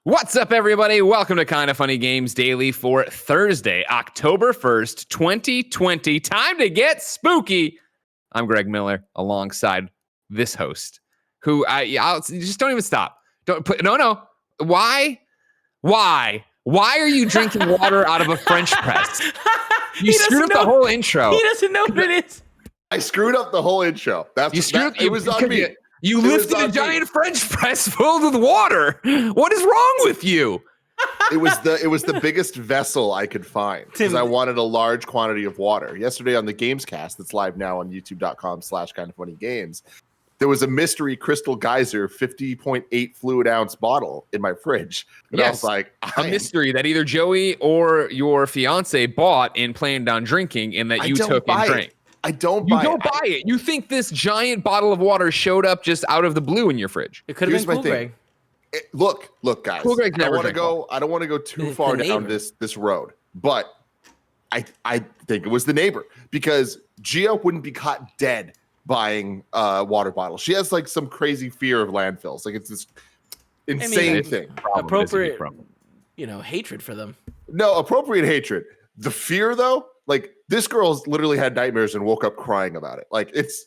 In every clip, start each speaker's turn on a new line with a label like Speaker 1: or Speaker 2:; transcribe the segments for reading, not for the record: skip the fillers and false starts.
Speaker 1: What's up, everybody? Welcome to Kinda Funny Games Daily for Thursday, October 1st, 2020. Time to get spooky. I'm Greg Miller, alongside this host, who I'll just don't even stop. No. Why are you drinking water out of a French press? You screwed up the whole intro.
Speaker 2: He doesn't know what it is.
Speaker 3: I screwed up the whole intro. It was on me.
Speaker 1: You lifted a giant French press filled with water. What is wrong with you?
Speaker 3: It was the biggest vessel I could find because I wanted a large quantity of water. Yesterday on the Gamescast, that's live now on youtube.com/kindafunnygames, there was a mystery crystal geyser 50.8 fluid ounce bottle in my fridge. And I was like,
Speaker 1: a mystery that either Joey or your fiance bought and planned on drinking, and that you took and drank.
Speaker 3: I don't buy it.
Speaker 1: You don't buy it. You think this giant bottle of water showed up just out of the blue in your fridge.
Speaker 2: It could have been Cool Greg.
Speaker 3: Look, guys.
Speaker 1: Cool Greg's never
Speaker 3: I don't want to go too far down this road, but I think it was the neighbor, because Gia wouldn't be caught dead buying water bottles. She has like some crazy fear of landfills. Like, it's this insane thing.
Speaker 2: Appropriate, hatred for them.
Speaker 3: No, appropriate hatred. The fear, though, like, this girl's literally had nightmares and woke up crying about it. Like, it's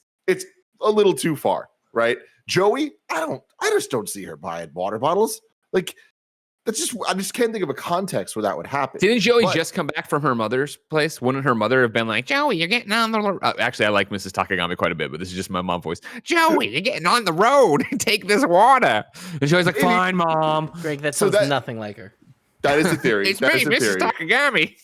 Speaker 3: a little too far, right? Joey, I just don't see her buying water bottles. Like, I just can't think of a context where that would happen.
Speaker 1: Didn't Joey just come back from her mother's place? Wouldn't her mother have been like, Joey, you're getting on the road? Actually, I like Mrs. Takagami quite a bit, but this is just my mom voice. Joey, you're getting on the road. Take this water. And Joey's like, fine, Mom.
Speaker 2: Greg, that sounds nothing like her.
Speaker 3: That is the theory.
Speaker 1: It's me, Mrs. Takagami.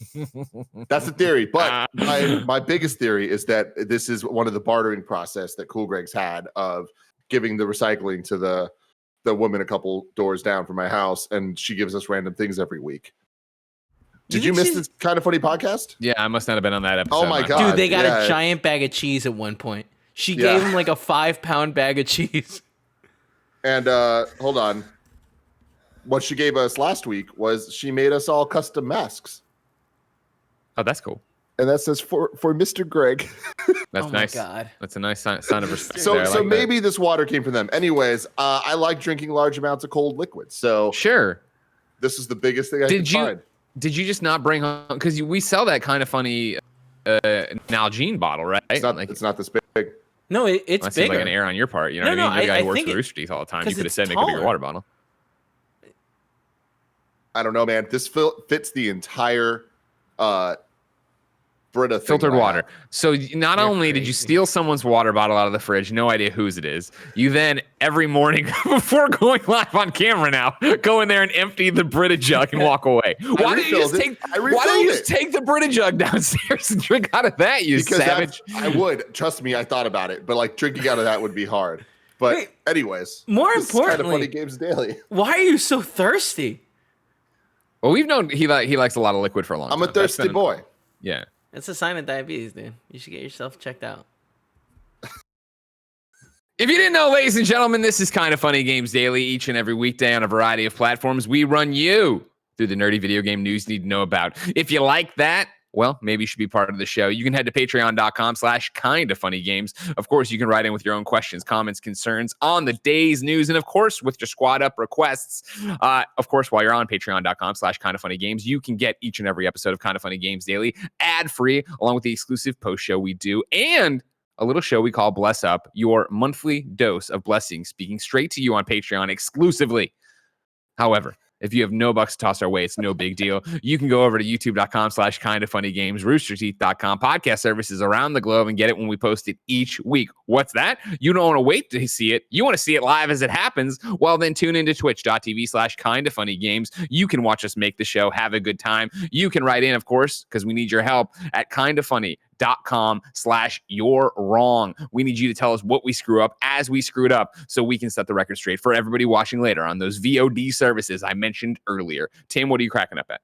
Speaker 3: That's the theory. But my biggest theory is that this is one of the bartering process that Cool Greg's had of giving the recycling to the woman a couple doors down from my house, and she gives us random things every week. Did you miss this Kind of Funny podcast?
Speaker 1: Yeah, I must not have been on that episode.
Speaker 3: Oh my God.
Speaker 2: Dude, they got a giant bag of cheese at one point. She gave him like a 5-pound bag of cheese.
Speaker 3: And hold on. What she gave us last week was she made us all custom masks.
Speaker 1: Oh, that's cool.
Speaker 3: And that says for Mr. Greg.
Speaker 1: That's nice.
Speaker 2: My God.
Speaker 1: That's a nice sign of respect.
Speaker 3: So maybe this water came from them. Anyways, I like drinking large amounts of cold liquids. So
Speaker 1: sure,
Speaker 3: this is the biggest thing I could find.
Speaker 1: Did you just not bring home? Because we sell that Kind of Funny Nalgene bottle, right?
Speaker 3: It's not this big.
Speaker 2: No, it's
Speaker 1: bigger.
Speaker 2: bigger.
Speaker 1: Seems like an error on your part. You know what I mean? You're the guy who works for Rooster Teeth all the time. You could have said make a bigger water bottle.
Speaker 3: I don't know, man. This fits the entire Brita thing.
Speaker 1: Filtered water. So not only did you steal someone's water bottle out of the fridge, no idea whose it is, you then every morning before going live on camera now, go in there and empty the Brita jug and walk away. Why don't you just take the Brita jug downstairs and drink out of that, savage?
Speaker 3: I would. Trust me, I thought about it, but like drinking out of that would be hard. But anyways,
Speaker 2: more importantly,
Speaker 3: Kind of Funny Games Daily.
Speaker 2: Why are you so thirsty?
Speaker 1: Well, we've known he likes a lot of liquid for a long time.
Speaker 3: I'm a thirsty boy.
Speaker 1: Yeah.
Speaker 2: It's a sign of diabetes, dude. You should get yourself checked out.
Speaker 1: If you didn't know, ladies and gentlemen, this is Kind of Funny Games Daily. Each and every weekday on a variety of platforms, we run you through the nerdy video game news you need to know about. If you like that, well, maybe you should be part of the show. You can head to patreon.com/kindoffunnygames. Of course, you can write in with your own questions, comments, concerns on the day's news. And of course, with your squad up requests, of course, while you're on patreon.com/kindoffunnygames, you can get each and every episode of Kind of Funny Games Daily ad-free, along with the exclusive post show we do, and a little show we call Bless Up, your monthly dose of blessings, speaking straight to you on Patreon exclusively. However, if you have no bucks to toss our way, it's no big deal. You can go over to youtube.com/kindoffunnygames, roosterteeth.com, podcast services around the globe, and get it when we post it each week. What's that? You don't want to wait to see it. You want to see it live as it happens? Well, then tune into twitch.tv/kindoffunnygames. You can watch us make the show, have a good time. You can write in, of course, because we need your help at kindoffunny.com/you're wrong. We need you to tell us what we screw up as we screwed up so we can set the record straight for everybody watching later on those VOD services I mentioned earlier. Tim, what are you cracking up at?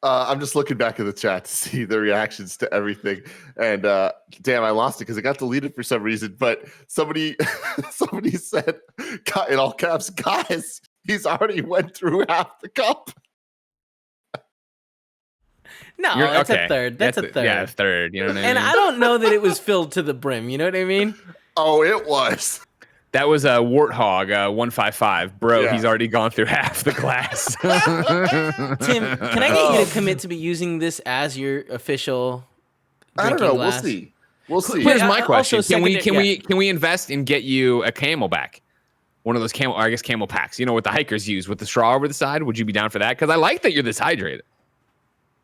Speaker 3: I'm just looking back at the chat to see the reactions to everything. And damn, I lost it because it got deleted for some reason. But somebody said in all caps, guys, he's already went through half the cup.
Speaker 2: No, that's a third. That's a third.
Speaker 1: Yeah, a third. You know what I mean?
Speaker 2: And I don't know that it was filled to the brim. You know what I mean?
Speaker 3: Oh, it was.
Speaker 1: That was a Warthog 155. Bro,
Speaker 3: Yeah.
Speaker 1: he's already gone through half the glass.
Speaker 2: Tim, can I get you to commit to be using this as your official
Speaker 3: I don't
Speaker 2: drinking
Speaker 3: know.
Speaker 2: glass?
Speaker 3: We'll see. We'll see.
Speaker 1: Here's my
Speaker 2: also
Speaker 1: question:
Speaker 2: secondary-
Speaker 1: Can we invest and get you a Camelback? One of those camel packs, what the hikers use with the straw over the side. Would you be down for that? Because I like that you're this hydrated.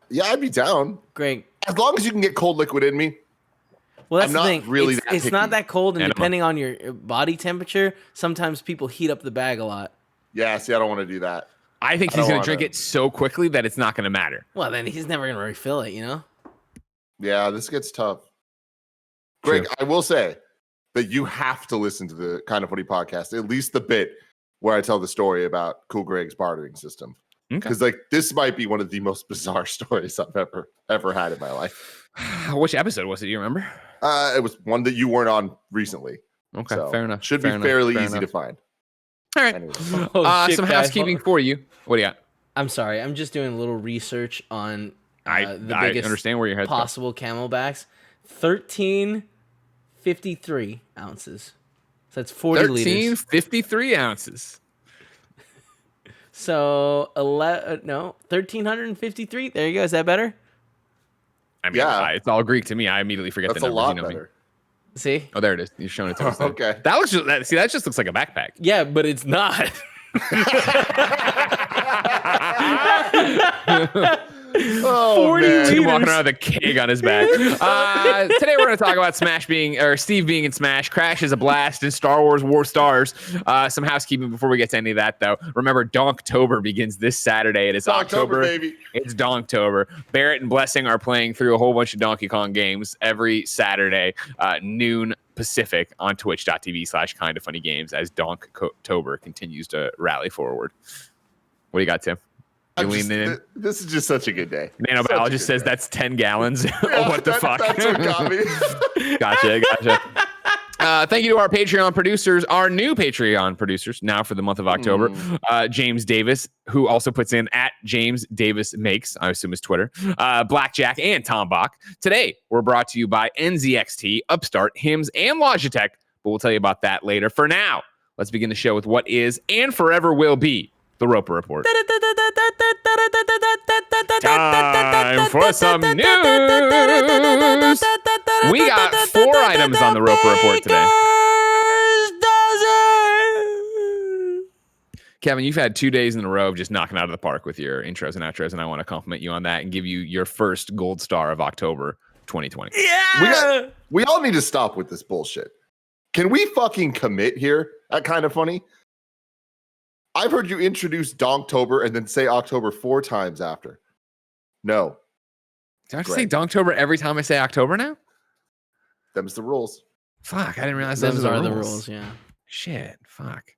Speaker 3: Yeah, I'd be down.
Speaker 2: Greg.
Speaker 3: As long as you can get cold liquid in me.
Speaker 2: Well, that's
Speaker 3: I'm
Speaker 2: the
Speaker 3: not
Speaker 2: thing.
Speaker 3: really
Speaker 2: it's
Speaker 3: that
Speaker 2: it's not
Speaker 3: picky.
Speaker 2: that cold, and
Speaker 1: Enema.
Speaker 2: depending on your body temperature, sometimes people heat up the bag a lot.
Speaker 3: Yeah, see, I don't want to do that.
Speaker 1: I think
Speaker 3: I
Speaker 1: he's
Speaker 3: don't
Speaker 1: going
Speaker 3: wanna-
Speaker 1: to drink it so quickly that it's not going to matter.
Speaker 2: Well, then he's never going to refill it,
Speaker 3: Yeah, this gets tough. Greg,
Speaker 1: True.
Speaker 3: I will say that you have to listen to the Kind of Funny podcast, at least the bit where I tell the story about Cool Greg's bartering system.
Speaker 1: Okay.
Speaker 3: Because this might be one of the most bizarre stories I've ever had in my life.
Speaker 1: Which episode was it? Do you remember?
Speaker 3: It was one that you weren't on recently.
Speaker 1: Okay,
Speaker 3: So
Speaker 1: fair enough.
Speaker 3: Should
Speaker 1: fair
Speaker 3: be
Speaker 1: enough,
Speaker 3: fairly
Speaker 1: fair
Speaker 3: easy
Speaker 1: enough.
Speaker 3: to find.
Speaker 1: All right.
Speaker 3: Anyway.
Speaker 1: Some housekeeping for you. What do you got?
Speaker 2: I'm sorry. I'm just doing a little research on
Speaker 1: I
Speaker 2: the biggest
Speaker 1: understand where your head's going.
Speaker 2: possible Camelbacks. 1353 ounces. So that's 40 liters.
Speaker 1: 1353 ounces.
Speaker 2: So 1353. There you go. Is that better?
Speaker 1: I mean,
Speaker 3: Yeah.
Speaker 1: it's all Greek to me. I immediately forget
Speaker 3: That's
Speaker 1: the
Speaker 3: a
Speaker 1: numbers.
Speaker 3: lot
Speaker 1: you know me.
Speaker 3: better.
Speaker 2: See?
Speaker 1: Oh, there it is. You're showing it to us. there.
Speaker 3: Okay.
Speaker 1: That looks just, that just looks like a backpack.
Speaker 2: Yeah, but it's not.
Speaker 3: Oh,
Speaker 2: 40
Speaker 3: man.
Speaker 1: Tim
Speaker 2: liters.
Speaker 1: walking around with a keg on his back. Today we're going to talk about Steve being in Smash. Crash is a blast in Star Wars War Stars. Some housekeeping before we get to any of that, though. Remember, Donktober begins this Saturday. It is October.
Speaker 3: Baby.
Speaker 1: It's Donktober. Barrett and Blessing are playing through a whole bunch of Donkey Kong games every Saturday, noon Pacific on twitch.tv/kindoffunnygames as Donktober continues to rally forward. What do you got, Tim? You leaning in?
Speaker 3: This is just such a good day.
Speaker 1: Nanobiologist says that's 10 gallons.
Speaker 3: Yeah,
Speaker 1: What the fuck?
Speaker 3: That's what got me.
Speaker 1: Gotcha. Thank you to our Patreon producers, our new Patreon producers now for the month of October. James Davis, who also puts in at James Davis Makes, I assume is Twitter, Blackjack, and Tom Bach. Today, we're brought to you by NZXT, Upstart, Hims, and Logitech, but we'll tell you about that later. For now, let's begin the show with what is and forever will be the Roper Report. Time for some news. We got 4 items on the Roper Report today. Kevin, you've had 2 days in a row of just knocking out of the park with your intros and outros, and I want to compliment you on that and give you your first gold star of October 2020.
Speaker 2: Yeah.
Speaker 3: We all need to stop with this bullshit. Can we fucking commit here? That Kind of Funny. I've heard you introduce Donktober and then say October 4 times after. No,
Speaker 1: Do I have to say Donktober every time I say October now?
Speaker 3: them's the rules.
Speaker 1: Fuck, I didn't realize those
Speaker 2: Those
Speaker 1: are
Speaker 2: are
Speaker 1: the
Speaker 2: the
Speaker 1: rules.
Speaker 2: rules, yeah.
Speaker 1: Shit, fuck.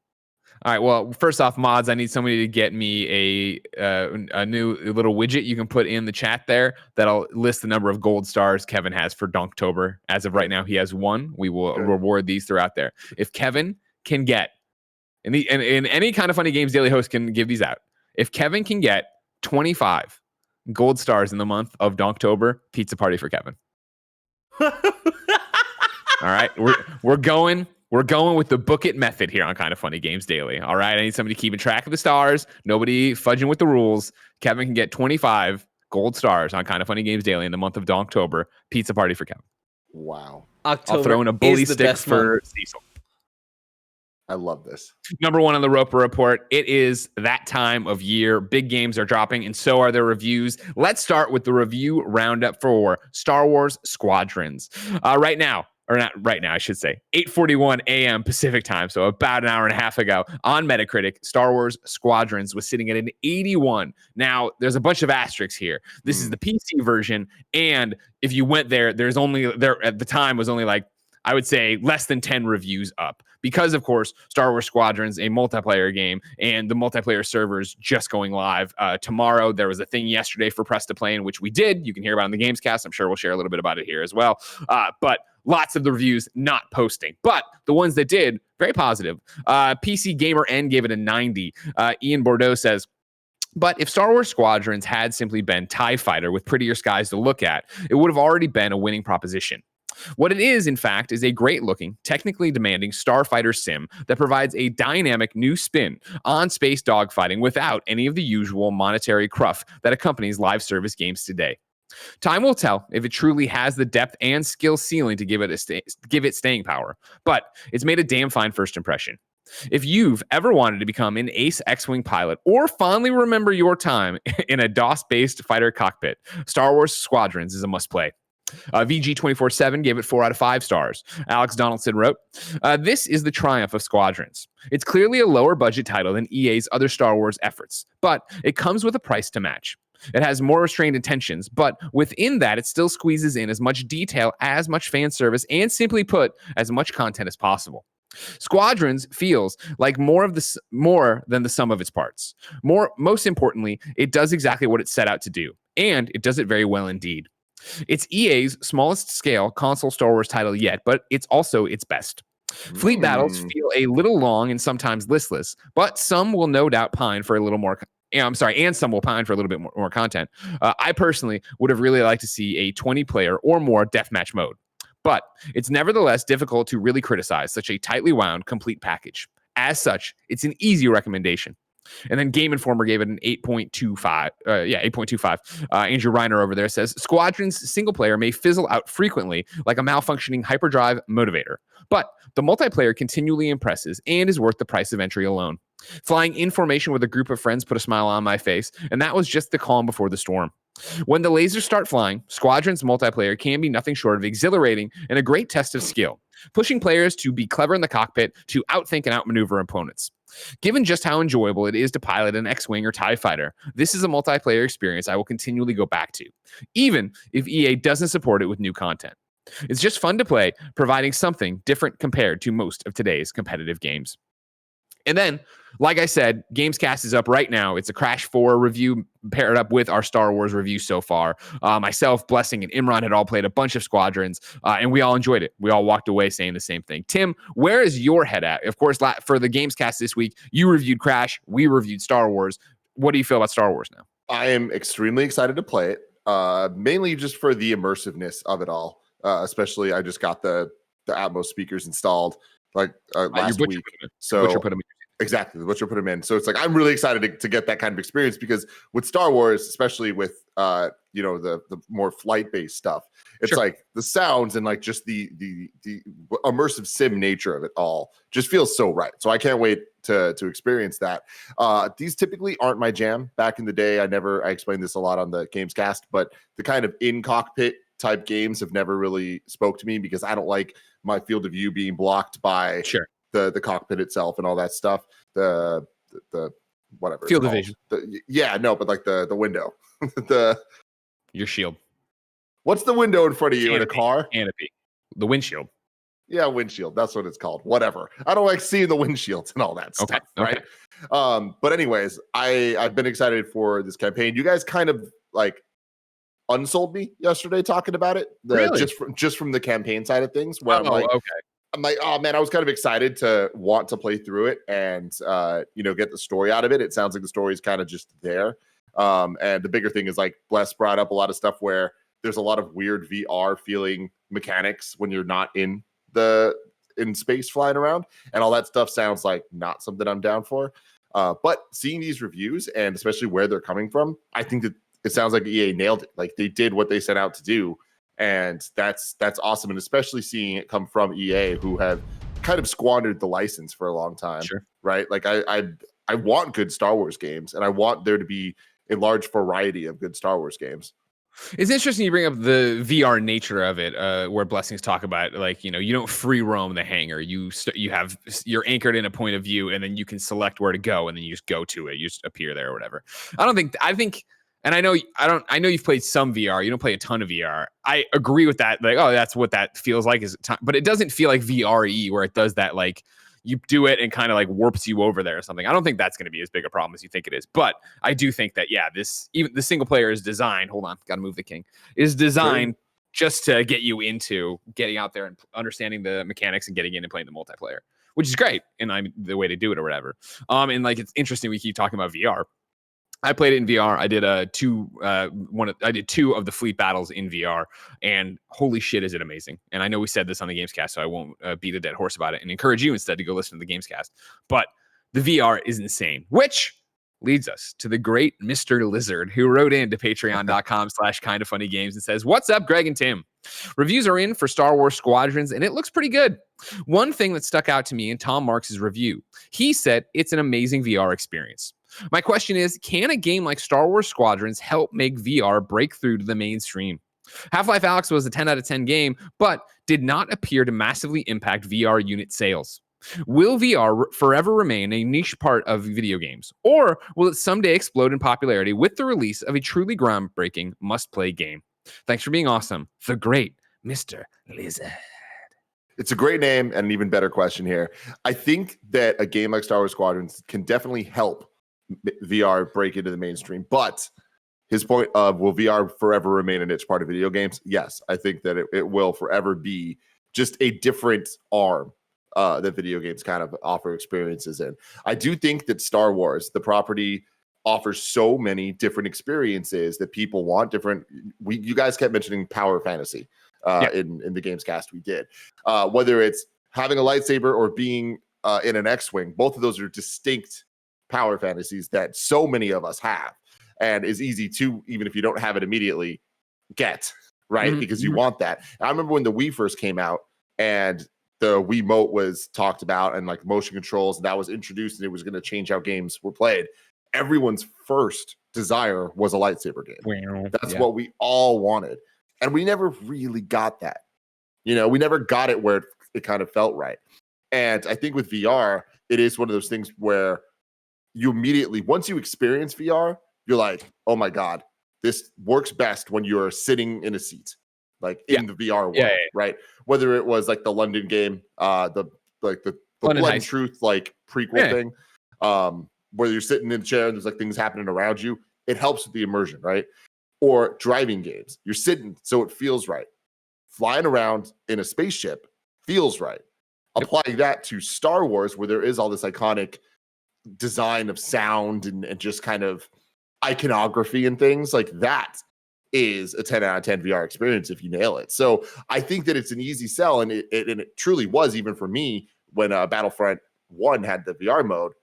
Speaker 1: All right, well, first off, mods, I need somebody to get me a new little widget you can put in the chat there that'll list the number of gold stars Kevin has for Donktober. As of right now, he has 1. We will reward these throughout there. If Kevin can get, and any Kind of Funny Games daily host can give these out. If Kevin can get 25 gold stars in the month of Donktober, pizza party for Kevin. All right, we're going with the book it method here on Kind of Funny Games Daily. All right, I need somebody keeping track of the stars. Nobody fudging with the rules. Kevin can get 25 gold stars on Kind of Funny Games Daily in the month of Donktober. Pizza party for Kevin.
Speaker 3: Wow.
Speaker 2: October
Speaker 1: I'll throw in a bully
Speaker 2: is the
Speaker 1: stick
Speaker 2: best
Speaker 1: for
Speaker 2: month.
Speaker 1: Cecil.
Speaker 3: I love this.
Speaker 1: Number 1 on the Roper Report. It is that time of year. Big games are dropping, and so are their reviews. Let's start with the review roundup for Star Wars Squadrons. Right now, or not right now, I should say, 8:41 a.m. Pacific time, so about an hour and a half ago, on Metacritic, Star Wars Squadrons was sitting at an 81. Now, there's a bunch of asterisks here. This is the PC version, and if you went there, there at the time was only like, I would say, less than 10 reviews up. Because, of course, Star Wars Squadrons, a multiplayer game, and the multiplayer servers just going live tomorrow. There was a thing yesterday for Press to Play, in which we did. You can hear about it on the Gamescast. I'm sure we'll share a little bit about it here as well. But lots of the reviews not posting. But the ones that did, very positive. PC Gamer N gave it a 90. Ian Bordeaux says, but if Star Wars Squadrons had simply been TIE Fighter with prettier skies to look at, it would have already been a winning proposition. What it is, in fact, is a great-looking, technically demanding starfighter sim that provides a dynamic new spin on space dogfighting without any of the usual monetary cruff that accompanies live service games today. Time will tell if it truly has the depth and skill ceiling to give it staying power, but it's made a damn fine first impression. If you've ever wanted to become an ace X-Wing pilot or fondly remember your time in a DOS-based fighter cockpit, Star Wars Squadrons is a must-play. VG247 gave it 4 out of 5 stars. Alex Donaldson wrote, this is the triumph of Squadrons. It's clearly a lower budget title than EA's other Star Wars efforts, but it comes with a price to match. It has more restrained intentions, but within that, it still squeezes in as much detail, as much fan service, and simply put, as much content as possible. Squadrons feels like more than the sum of its parts. Most importantly, it does exactly what it set out to do, and it does it very well indeed. It's EA's smallest scale console Star Wars title yet, but it's also its best. Fleet battles feel a little long and sometimes listless, but some will no doubt pine for a little more. And some will pine for a little bit more content. I personally would have really liked to see a 20-player or more deathmatch mode. But it's nevertheless difficult to really criticize such a tightly wound, complete package. As such, it's an easy recommendation. And then Game Informer gave it an 8.25. 8.25. Andrew Reiner over there says, Squadron's single player may fizzle out frequently like a malfunctioning hyperdrive motivator. But the multiplayer continually impresses and is worth the price of entry alone. Flying in formation with a group of friends put a smile on my face, and that was just the calm before the storm. When the lasers start flying, Squadron's multiplayer can be nothing short of exhilarating and a great test of skill, pushing players to be clever in the cockpit, to outthink and outmaneuver opponents. Given just how enjoyable it is to pilot an X-Wing or TIE fighter, this is a multiplayer experience I will continually go back to, even if EA doesn't support it with new content. It's just fun to play, providing something different compared to most of today's competitive games. And then, like I said, Gamescast is up right now. It's a Crash 4 review paired up with our Star Wars review so far. Myself, Blessing, and Imran had all played a bunch of Squadrons, and we all enjoyed it. We all walked away saying the same thing. Tim, where is your head at? Of course, for the Gamescast this week, you reviewed Crash. We reviewed Star Wars. What do you feel about Star Wars now?
Speaker 3: I am extremely excited to play it, mainly just for the immersiveness of it all. Especially, I just got the Atmos speakers installed last week.
Speaker 1: Butcher put them in.
Speaker 3: Exactly, the Butcher put them in. So it's like I'm really excited to get that kind of experience, because with Star Wars, especially with the more flight-based stuff, it's like the sounds and like just the immersive sim nature of it all just feels so right. So I can't wait to experience that. These typically aren't my jam. Back in the day, I explained this a lot on the Gamescast, but the kind of in-cockpit type games have never really spoke to me, because I don't like my field of view being blocked by the cockpit itself and all that stuff. The whatever
Speaker 1: field of vision.
Speaker 3: But like the window,
Speaker 1: your shield.
Speaker 3: What's the window in front of you in a car?
Speaker 1: Canopy. The windshield.
Speaker 3: Yeah, windshield. That's what it's called. Whatever. I don't like seeing the windshields and all that stuff. Right. But anyways, I've been excited for this campaign. You guys kind of like unsold me yesterday talking about it.
Speaker 1: Really?
Speaker 3: Just from the campaign side of things, where I'm like, oh man, I was kind of excited to want to play through it and get the story out of it. It sounds like the story is kind of just there. And the bigger thing is, like, Bless brought up a lot of stuff where there's a lot of weird VR feeling mechanics when you're not in space flying around, and all that stuff sounds like not something I'm down for. But seeing these reviews, and especially where they're coming from, I think that it sounds like EA nailed it. Like, they did what they set out to do. And that's awesome. And especially seeing it come from EA, who have kind of squandered the license for a long time.
Speaker 1: Sure.
Speaker 3: Right. Like I want good Star Wars games, and I want there to be a large variety of good Star Wars games.
Speaker 1: It's interesting you bring up the VR nature of it, where Blessings talk about, like, you don't free roam the hangar. You're anchored in a point of view, and then you can select where to go, and then you just go to it. You just appear there or whatever. And I know you've played some VR. You don't play a ton of VR. I agree with that. Like, oh, that's what that feels like but it doesn't feel like VRE, where it does that, like, you do it and kind of like warps you over there or something. I don't think that's going to be as big a problem as you think it is. But I do think that, even the single player is designed. Hold on, got to move the king. Is designed just to get you into getting out there and understanding the mechanics and getting in and playing the multiplayer, which is great. And the way to do it or whatever. And like, it's interesting we keep talking about VR. I played it in VR. I did I did 2 of the fleet battles in VR, and holy shit, is it amazing! And I know we said this on the Gamescast, so I won't beat a dead horse about it, and encourage you instead to go listen to the Gamescast. But the VR is insane, which leads us to the great Mr. Lizard, who wrote in to patreon.com/kindoffunnygames and says, "What's up, Greg and Tim? Reviews are in for Star Wars Squadrons, and it looks pretty good. One thing that stuck out to me in Tom Marks' review, he said it's an amazing VR experience. My question is, can a game like Star Wars Squadrons help make VR break through to the mainstream? Half-Life Alyx was a 10 out of 10 game, but did not appear to massively impact VR unit sales. Will VR forever remain a niche part of video games, or will it someday explode in popularity with the release of a truly groundbreaking must-play game? Thanks for being awesome. The great Mr. Lizard."
Speaker 3: It's a great name and an even better question here. I think that a game like Star Wars Squadrons can definitely help VR break into the mainstream, but his point of will VR forever remain a niche part of video games? Yes, I think that it will forever be just a different arm that video games kind of offer experiences in. I do think that Star Wars, the property, offers so many different experiences that people want different. You guys kept mentioning power fantasy in the Gamescast we did. Whether it's having a lightsaber or being in an X-Wing, both of those are distinct power fantasies that so many of us have, and is easy to, even if you don't have it immediately, get, right? Mm-hmm. Because you want that. I remember when the Wii first came out and the Wiimote was talked about and like motion controls, and that was introduced and it was going to change how games were played. Everyone's first desire was a lightsaber game. Wow. That's what we all wanted. And we never really got that. You know, we never got it where it kind of felt right. And I think with VR, it is one of those things where you immediately, once you experience VR, you're like, oh my God, this works best when you're sitting in a seat, like in the VR world, right? Whether it was like the London game, the Blood and Truth, like prequel thing, where you're sitting in a chair and there's like things happening around you. It helps with the immersion, right? Or driving games. You're sitting, so it feels right. Flying around in a spaceship feels right. Applying that to Star Wars, where there is all this iconic design of sound and just kind of iconography and things like that, is a 10 out of 10 VR experience if you nail it. So I think that it's an easy sell, and it truly was, even for me, when Battlefront 1 had the VR mode.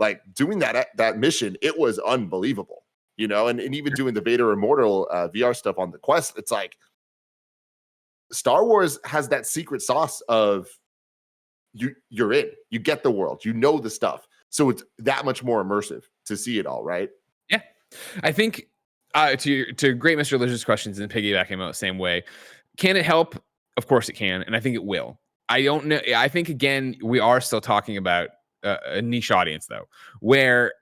Speaker 3: Like doing that mission, it was unbelievable, you know, and even doing the Vader Immortal VR stuff on the Quest, it's like Star Wars has that secret sauce of you're in, you get the world, you know the stuff. So it's that much more immersive to see it all, right?
Speaker 1: Yeah. I think to great Mr. Lizard's questions and piggybacking about the same way, can it help? Of course it can, and I think it will. I don't know. I think, again, we are still talking about a niche audience, though, where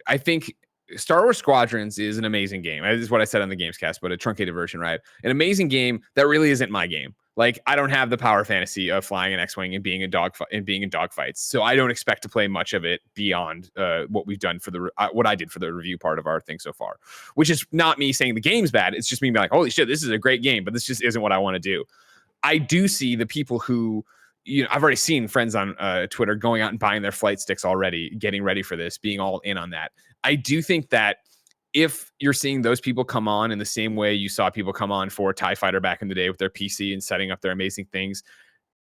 Speaker 1: I think Star Wars Squadrons is an amazing game. This is what I said on the Gamescast, but a truncated version, right? An amazing game that really isn't my game. Like, I don't have the power fantasy of flying an X-Wing and being in dogfights, so I don't expect to play much of it beyond what we've done for what I did for the review part of our thing so far. Which is not me saying the game's bad. It's just me being like, holy shit, this is a great game, but this just isn't what I want to do. I do see the people who, you know, I've already seen friends on Twitter going out and buying their flight sticks already, getting ready for this, being all in on that. I do think that if you're seeing those people come on in the same way you saw people come on for TIE Fighter back in the day with their PC and setting up their amazing things,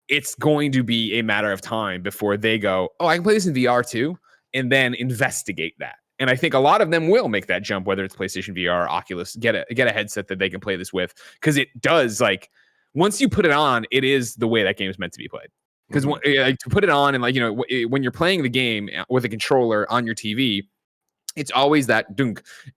Speaker 1: it's going to be a matter of time before they go, oh, I can play this in VR too, and then investigate that. And I think a lot of them will make that jump, whether it's PlayStation VR, Oculus, get a headset that they can play this with, because it does, like, once you put it on, it is the way that game is meant to be played. Because like, to put it on and, like, you know, when you're playing the game with a controller on your TV, it's always that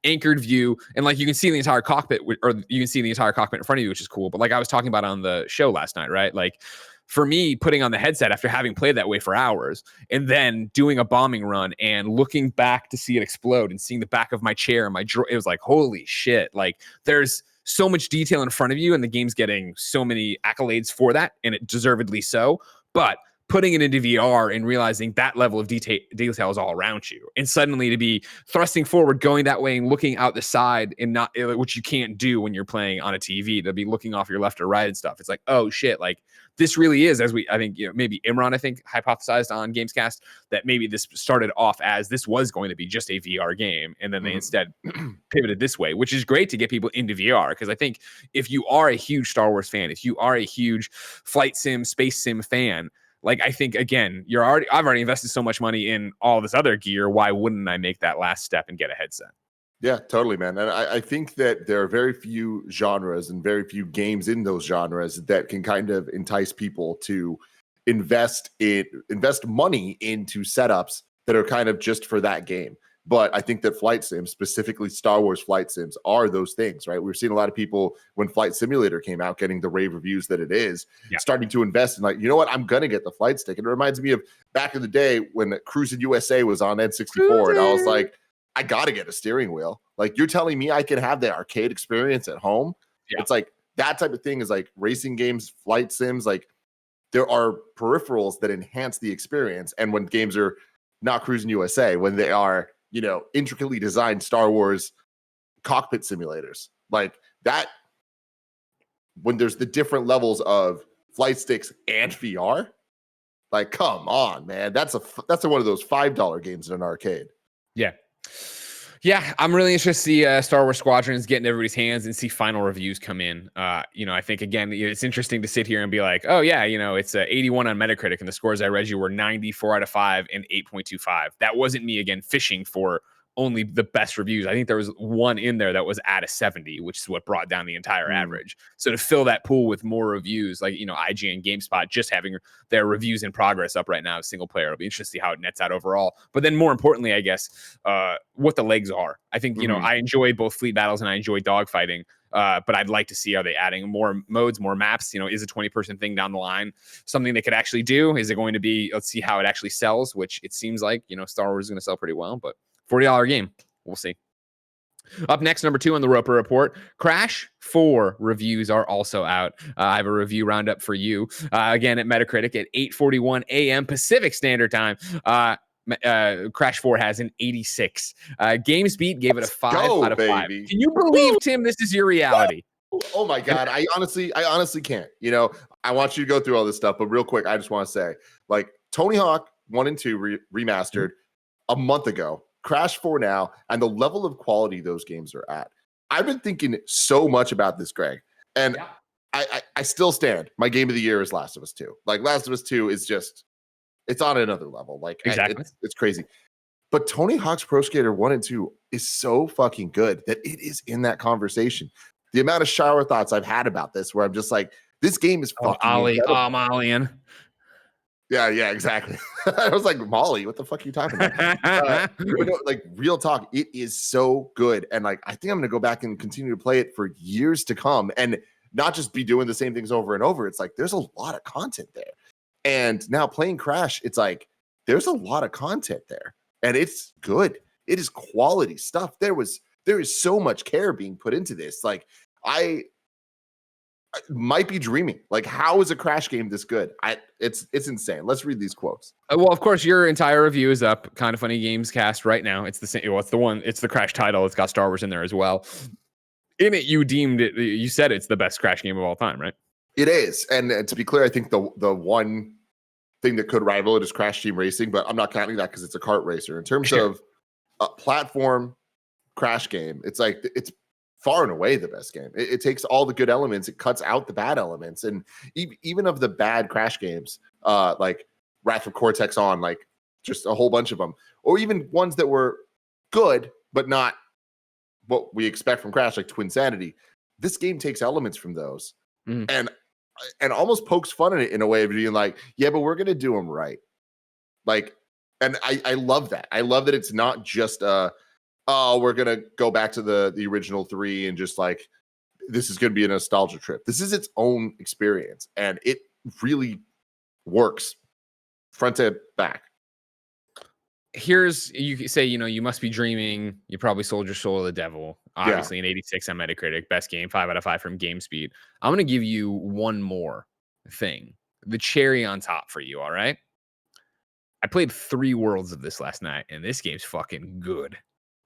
Speaker 1: anchored view, and like you can see the entire cockpit, or you can see the entire cockpit in front of you, which is cool. But like I was talking about on the show last night, right? Like for me, putting on the headset after having played that way for hours, and then doing a bombing run and looking back to see it explode and seeing the back of my chair and it was like, holy shit! Like there's so much detail in front of you, and the game's getting so many accolades for that, and it deservedly so. But putting it into VR and realizing that level of detail is all around you. And suddenly to be thrusting forward, going that way and looking out the side and not, which you can't do when you're playing on a TV, to be looking off your left or right and stuff. It's like, oh shit, like this really is, as I think, maybe Imran, hypothesized on Gamescast that maybe this started off as this was going to be just a VR game. And then they instead pivoted this way, which is great to get people into VR. Because I think if you are a huge Star Wars fan, if you are a huge flight sim, space sim fan, like, I think, again, I've already invested so much money in all this other gear. Why wouldn't I make that last step and get a headset?
Speaker 3: Yeah, totally, man. And I think that there are very few genres and very few games in those genres that can kind of entice people to invest money into setups that are kind of just for that game. But I think that flight sims, specifically Star Wars flight sims, are those things, right? We've seen a lot of people, when Flight Simulator came out, getting the rave reviews that it is, starting to invest in, like, you know what, I'm going to get the flight stick. And it reminds me of back in the day when Cruis'n USA was on N64, and I was like, I got to get a steering wheel. Like, you're telling me I can have the arcade experience at home? Yeah. It's like that type of thing is like racing games, flight sims, like there are peripherals that enhance the experience. And when games are not Cruis'n USA, when they are, intricately designed Star Wars cockpit simulators like that, when there's the different levels of flight sticks and VR, like, come on, man, that's one of those $5 games in an arcade.
Speaker 1: Yeah, I'm really interested to see Star Wars Squadrons get in everybody's hands and see final reviews come in. I think, again, it's interesting to sit here and be like, oh, yeah, it's 81 on Metacritic, and the scores I read you were 94 out of 5 and 8.25. That wasn't me, again, fishing for only the best reviews. I think there was one in there that was at a 70, which is what brought down the entire average. So to fill that pool with more reviews, like, IGN, GameSpot, just having their reviews in progress up right now, single player, it'll be interesting to see how it nets out overall. But then more importantly, I guess, what the legs are. I think, I enjoy both fleet battles and I enjoy dogfighting. But I'd like to see, are they adding more modes, more maps? Is a 20-person thing down the line something they could actually do? Is it going to be, let's see how it actually sells, which it seems like, Star Wars is going to sell pretty well, but $40 game. We'll see. Up next, number 2 on the Roper Report, Crash 4 reviews are also out. I have a review roundup for you. Again, at Metacritic at 8:41 a.m. Pacific Standard Time. Crash 4 has an 86. GamesBeat gave it a 5 out of 5. Can you believe, Tim, this is your reality?
Speaker 3: Oh my God. I honestly can't. I want you to go through all this stuff, but real quick, I just want to say, like, Tony Hawk 1 and 2 remastered a month ago. Crash 4 now, and the level of quality those games are at. I've been thinking so much about this, Greg, and I still stand. My game of the year is Last of Us 2. Like, Last of Us 2 is just, it's on another level. Like,
Speaker 1: exactly.
Speaker 3: It's crazy. But Tony Hawk's Pro Skater 1 and 2 is so fucking good that it is in that conversation. The amount of shower thoughts I've had about this, where I'm just like, this game is fucking
Speaker 1: Molly.
Speaker 3: Yeah, exactly. I was like, Molly, what the fuck are you talking about? Like, real talk, it is so good. And like, I think I'm going to go back and continue to play it for years to come and not just be doing the same things over and over. It's like, there's a lot of content there. And now playing Crash, it's like, there's a lot of content there and it's good. It is quality stuff. There is so much care being put into this. Like, I might be dreaming. Like, how is a Crash game this good? It's insane. Let's read these quotes.
Speaker 1: Well, of course, your entire review is up. Kind of Funny Games Cast right now. It's the same. Well, it's the Crash title. It's got Star Wars in there as well. In it, you said it's the best Crash game of all time, right?
Speaker 3: It is. And to be clear, I think the one thing that could rival it is Crash Team Racing, but I'm not counting that because it's a kart racer. In terms of a platform Crash game, it's like, it's far and away the best game. It takes all the good elements, it cuts out the bad elements, and even of the bad Crash games, like Wrath of Cortex on, like just a whole bunch of them, or even ones that were good but not what we expect from Crash, like Twinsanity. This game takes elements from those and almost pokes fun in it in a way of being like, yeah, but we're gonna do them right. Like, and I love that. I love that it's not just we're going to go back to the original 3 and just like, this is going to be a nostalgia trip. This is its own experience, and it really works front to back.
Speaker 1: You say, you must be dreaming. You probably sold your soul to the devil. Obviously, an 86 on Metacritic. Best game, 5 out of 5 from GameSpeed. I'm going to give you one more thing the cherry on top for you. All right. I played 3 worlds of this last night, and this game's fucking good.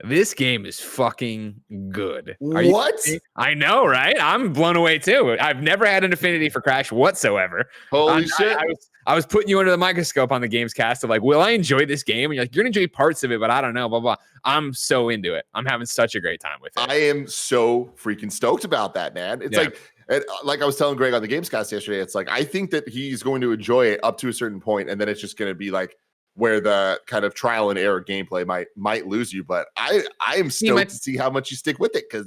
Speaker 1: This game is fucking good.
Speaker 3: What?
Speaker 1: I know, right? I'm blown away too. I've never had an affinity for Crash whatsoever.
Speaker 3: Holy shit.
Speaker 1: I was putting you under the microscope on the GamesCast of like, will I enjoy this game? And you're like, you're going to enjoy parts of it, but I don't know, blah, blah. I'm so into it. I'm having such a great time with it.
Speaker 3: I am so freaking stoked about that, man. It's like I was telling Greg on the GamesCast yesterday, it's like, I think that he's going to enjoy it up to a certain point, and then it's just going to be like, where the kind of trial and error gameplay might lose you, but I am stoked to see how much you stick with it, because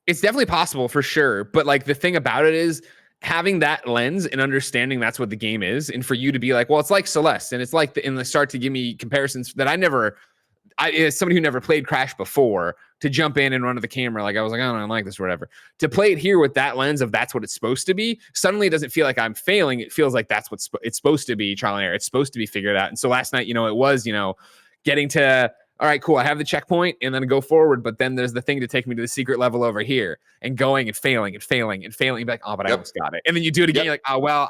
Speaker 1: it's definitely possible for sure. But like the thing about it is having that lens and understanding that's what the game is, and for you to be like, well, it's like Celeste, and it's like and they start to give me comparisons that as somebody who never played Crash before, to jump in and run to the camera, like I was like, I don't like this or whatever. To play it here with that lens of that's what it's supposed to be, suddenly it doesn't feel like I'm failing. It feels like that's what it's supposed to be, trial and error. It's supposed to be figured out. And so last night, it was, getting to, all right, cool, I have the checkpoint and then go forward, but then there's the thing to take me to the secret level over here, and going and failing and failing and failing. You'd be like, oh, but I almost got it. And then you do it again. You're like, oh, well,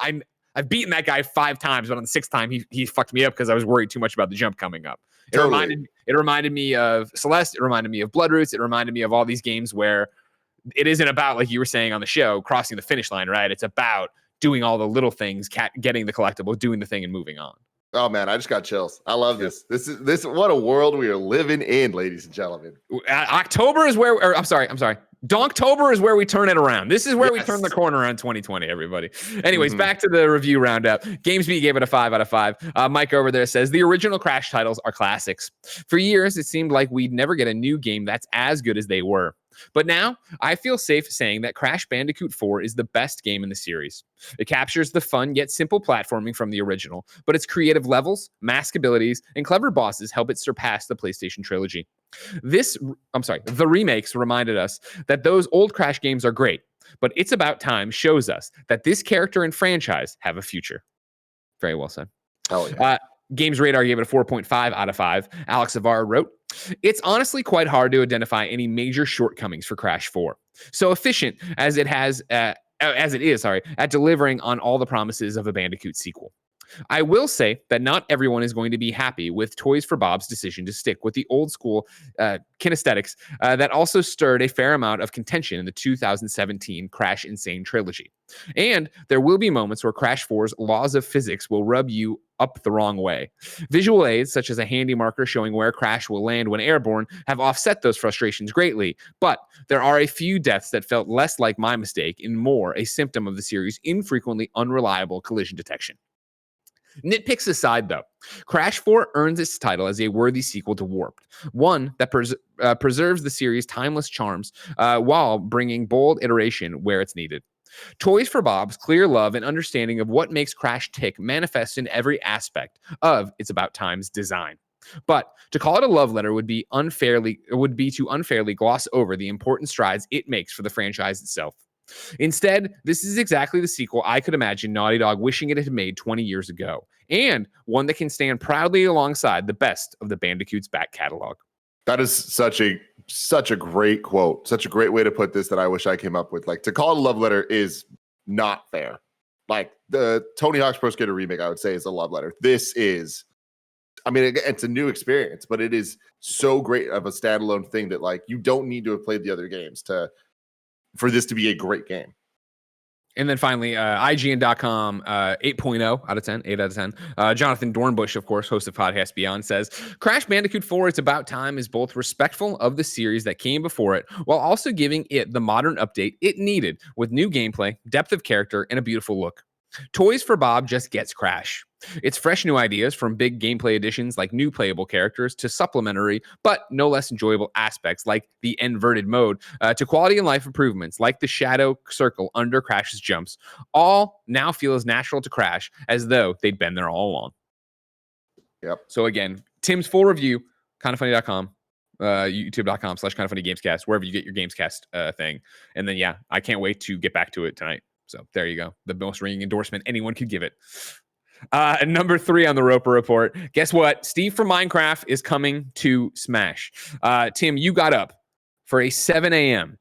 Speaker 1: I've beaten that guy 5 times, but on the 6th time, he fucked me up because I was worried too much about the jump coming up.
Speaker 3: Totally.
Speaker 1: It reminded me of Celeste. It reminded me of Bloodroots. It reminded me of all these games where it isn't about, like you were saying on the show, crossing the finish line, right? It's about doing all the little things, getting the collectible, doing the thing, and moving on.
Speaker 3: Oh man, I just got chills. I love this. This what a world we are living in, ladies and gentlemen.
Speaker 1: October is where, I'm sorry. Donktober is where we turn it around. This is where we turn the corner on 2020, everybody. Anyways, back to the review roundup. GamesBeat gave it a 5 out of 5. Mike over there says, the original Crash titles are classics. For years, it seemed like we'd never get a new game that's as good as they were. But now, I feel safe saying that Crash Bandicoot 4 is the best game in the series. It captures the fun yet simple platforming from the original, but its creative levels, mask abilities, and clever bosses help it surpass the PlayStation trilogy. The remakes reminded us that those old Crash games are great, but It's About Time shows us that this character and franchise have a future. Very well said.
Speaker 3: Oh, yeah.
Speaker 1: Games Radar gave it a 4.5 out of 5. Alex Avar wrote, it's honestly quite hard to identify any major shortcomings for Crash 4. So efficient as it is at delivering on all the promises of a Bandicoot sequel. I will say that not everyone is going to be happy with Toys for Bob's decision to stick with the old school kinesthetics that also stirred a fair amount of contention in the 2017 Crash Insane trilogy. And there will be moments where Crash 4's laws of physics will rub you up the wrong way. Visual aids, such as a handy marker showing where Crash will land when airborne, have offset those frustrations greatly. But there are a few deaths that felt less like my mistake and more a symptom of the series' infrequently unreliable collision detection. Nitpicks aside, though, Crash 4 earns its title as a worthy sequel to Warped, one that preserves the series' timeless charms while bringing bold iteration where it's needed. Toys for Bob's clear love and understanding of what makes Crash tick manifests in every aspect of It's About Time's design. But to call it a love letter would be to unfairly gloss over the important strides it makes for the franchise itself. Instead, this is exactly the sequel I could imagine Naughty Dog wishing it had made 20 years ago, and one that can stand proudly alongside the best of the Bandicoot's back catalog.
Speaker 3: That is such a great quote, such a great way to put this that I wish I came up with. Like, to call it a love letter is not fair. Like, the Tony Hawk's Pro Skater remake, I would say, is a love letter. This is, I mean, it's a new experience, but it is so great of a standalone thing that, like, you don't need to have played the other games for this to be a great game.
Speaker 1: And then finally, IGN.com, 8.0 out of 10, 8 out of 10. Jonathan Dornbush, of course, host of Podcast Beyond, says, Crash Bandicoot 4, It's About Time is both respectful of the series that came before it, while also giving it the modern update it needed with new gameplay, depth of character, and a beautiful look. Toys for Bob just gets Crash. It's fresh new ideas from big gameplay additions like new playable characters to supplementary but no less enjoyable aspects like the inverted mode to quality and life improvements like the shadow circle under Crash's jumps. All now feel as natural to Crash as though they'd been there all along.
Speaker 3: Yep.
Speaker 1: So again, Tim's full review, kindoffunny.com, youtube.com/kindoffunnygamescast, wherever you get your Gamescast thing. And then, yeah, I can't wait to get back to it tonight. So there you go. The most ringing endorsement anyone could give it. Number 3 on the Roper Report. Guess what? Steve from Minecraft is coming to Smash. Tim, you got up for a 7 a.m.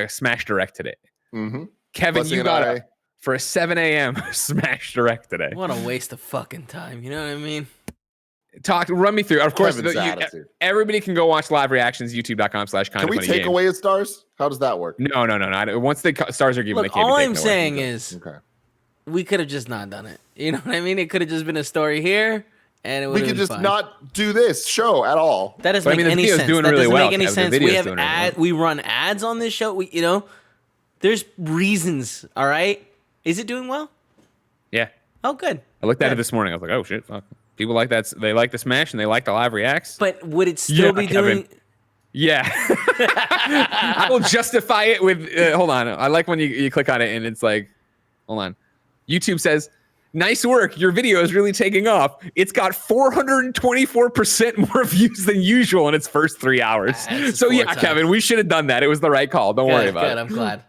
Speaker 1: Smash Direct today.
Speaker 3: Mm-hmm.
Speaker 1: Kevin, you got up for a 7 a.m. Smash Direct today.
Speaker 2: What a waste of fucking time. You know what I mean?
Speaker 1: Run me through. Of course,
Speaker 3: Everybody
Speaker 1: can go watch live reactions, youtube.com/kindoffunnygames.
Speaker 3: Can we take away his stars? How does that work?
Speaker 1: No. Once the stars are given,
Speaker 2: Look,
Speaker 1: they can't
Speaker 2: all
Speaker 1: be
Speaker 2: I'm
Speaker 1: taken away.
Speaker 2: saying is we could have just not done it. You know what I mean? It could have just been a story here, and it would
Speaker 3: we could just not do this show at all.
Speaker 2: That doesn't make any sense. That doesn't make any sense. We have we run ads on this show. There's reasons. All right, is it doing well?
Speaker 1: Yeah.
Speaker 2: Oh, good.
Speaker 1: I looked at it this morning. I was like, oh shit, fuck. People like that. They like the Smash and they like the live reacts.
Speaker 2: But would it still be doing?
Speaker 1: Yeah. I will justify it with. Hold on. I like when you click on it and it's like, hold on. YouTube says, nice work. Your video is really taking off. It's got 424% more views than usual in its first 3 hours. So yeah, Kevin, we should have done that. It was the right call. Don't worry about it.
Speaker 2: I'm glad.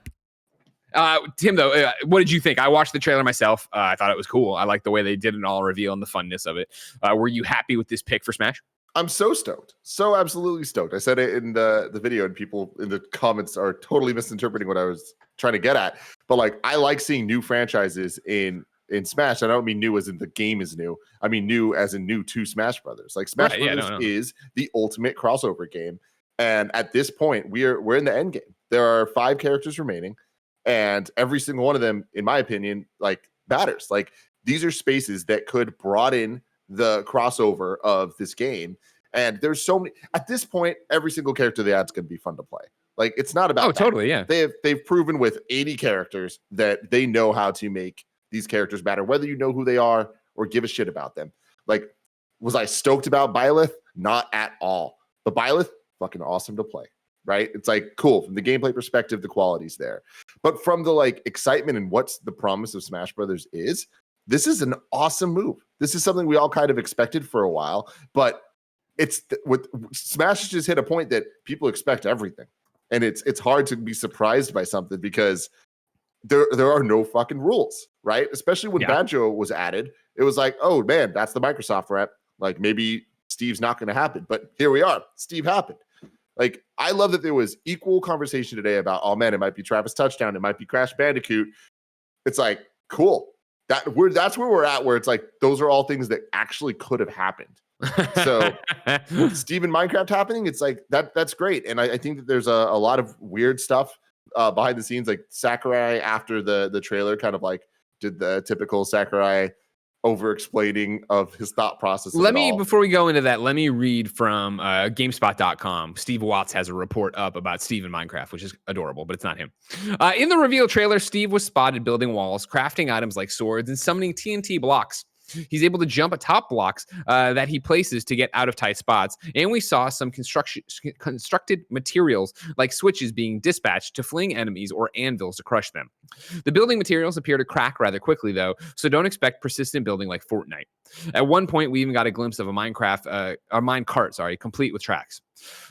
Speaker 1: Tim, though, what did you think? I watched the trailer myself. I thought it was cool. I like the way they did it all reveal and the funness of it. Were you happy with this pick for Smash?
Speaker 3: I'm so stoked. So absolutely stoked. I said it in the video and people in the comments are totally misinterpreting what I was trying to get at. But like, I like seeing new franchises in Smash. I don't mean new as in the game is new. I mean new as in new to Smash Brothers. Like Smash Brothers is the ultimate crossover game. And at this point, we're in the end game. There are 5 characters remaining. And every single one of them, in my opinion, like matters. Like these are spaces that could broaden the crossover of this game. And there's so many at this point, every single character they add is going to be fun to play. Like it's not about
Speaker 1: totally, yeah.
Speaker 3: They've proven with 80 characters that they know how to make these characters matter, whether you know who they are or give a shit about them. Like, was I stoked about Byleth? Not at all. But Byleth, fucking awesome to play. Right? It's like cool from the gameplay perspective, the quality's there. But from the like excitement and what's the promise of Smash Brothers is, this is an awesome move. This is something we all kind of expected for a while, but it's with Smash has just hit a point that people expect everything. And it's hard to be surprised by something because there are no fucking rules, right? Especially when Banjo was added, it was like, oh man, that's the Microsoft rep. Like maybe Steve's not going to happen, but here we are. Steve happened. Like, I love that there was equal conversation today about, oh man, it might be Travis Touchdown, it might be Crash Bandicoot. It's like, cool. That's where we're at, where it's like, those are all things that actually could have happened. So Steve in Minecraft happening, it's like, that's great. And I think that there's a lot of weird stuff behind the scenes, like Sakurai after the trailer kind of like did the typical Sakurai over-explaining of his thought process.
Speaker 1: Before we go into that, let me read from GameSpot.com. Steve Watts has a report up about Steve in Minecraft, which is adorable, but it's not him. In the reveal trailer, Steve was spotted building walls, crafting items like swords, and summoning TNT blocks. He's able to jump atop blocks that he places to get out of tight spots. And we saw some constructed materials like switches being dispatched to fling enemies or anvils to crush them. The building materials appear to crack rather quickly, though, so don't expect persistent building like Fortnite. At one point, we even got a glimpse of a minecart, complete with tracks.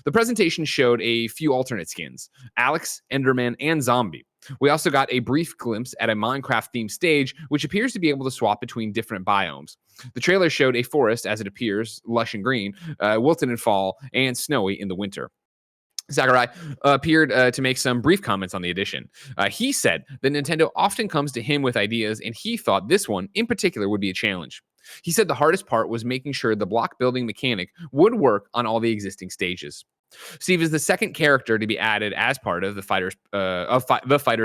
Speaker 1: The presentation showed a few alternate skins: Alex, Enderman, and Zombie. We also got a brief glimpse at a Minecraft-themed stage, which appears to be able to swap between different biomes. The trailer showed a forest, as it appears, lush and green, wilted in fall, and snowy in the winter. Sakurai appeared to make some brief comments on the addition. He said that Nintendo often comes to him with ideas, and he thought this one, in particular, would be a challenge. He said the hardest part was making sure the block building mechanic would work on all the existing stages. Steve is the second character to be added as part of the Fighters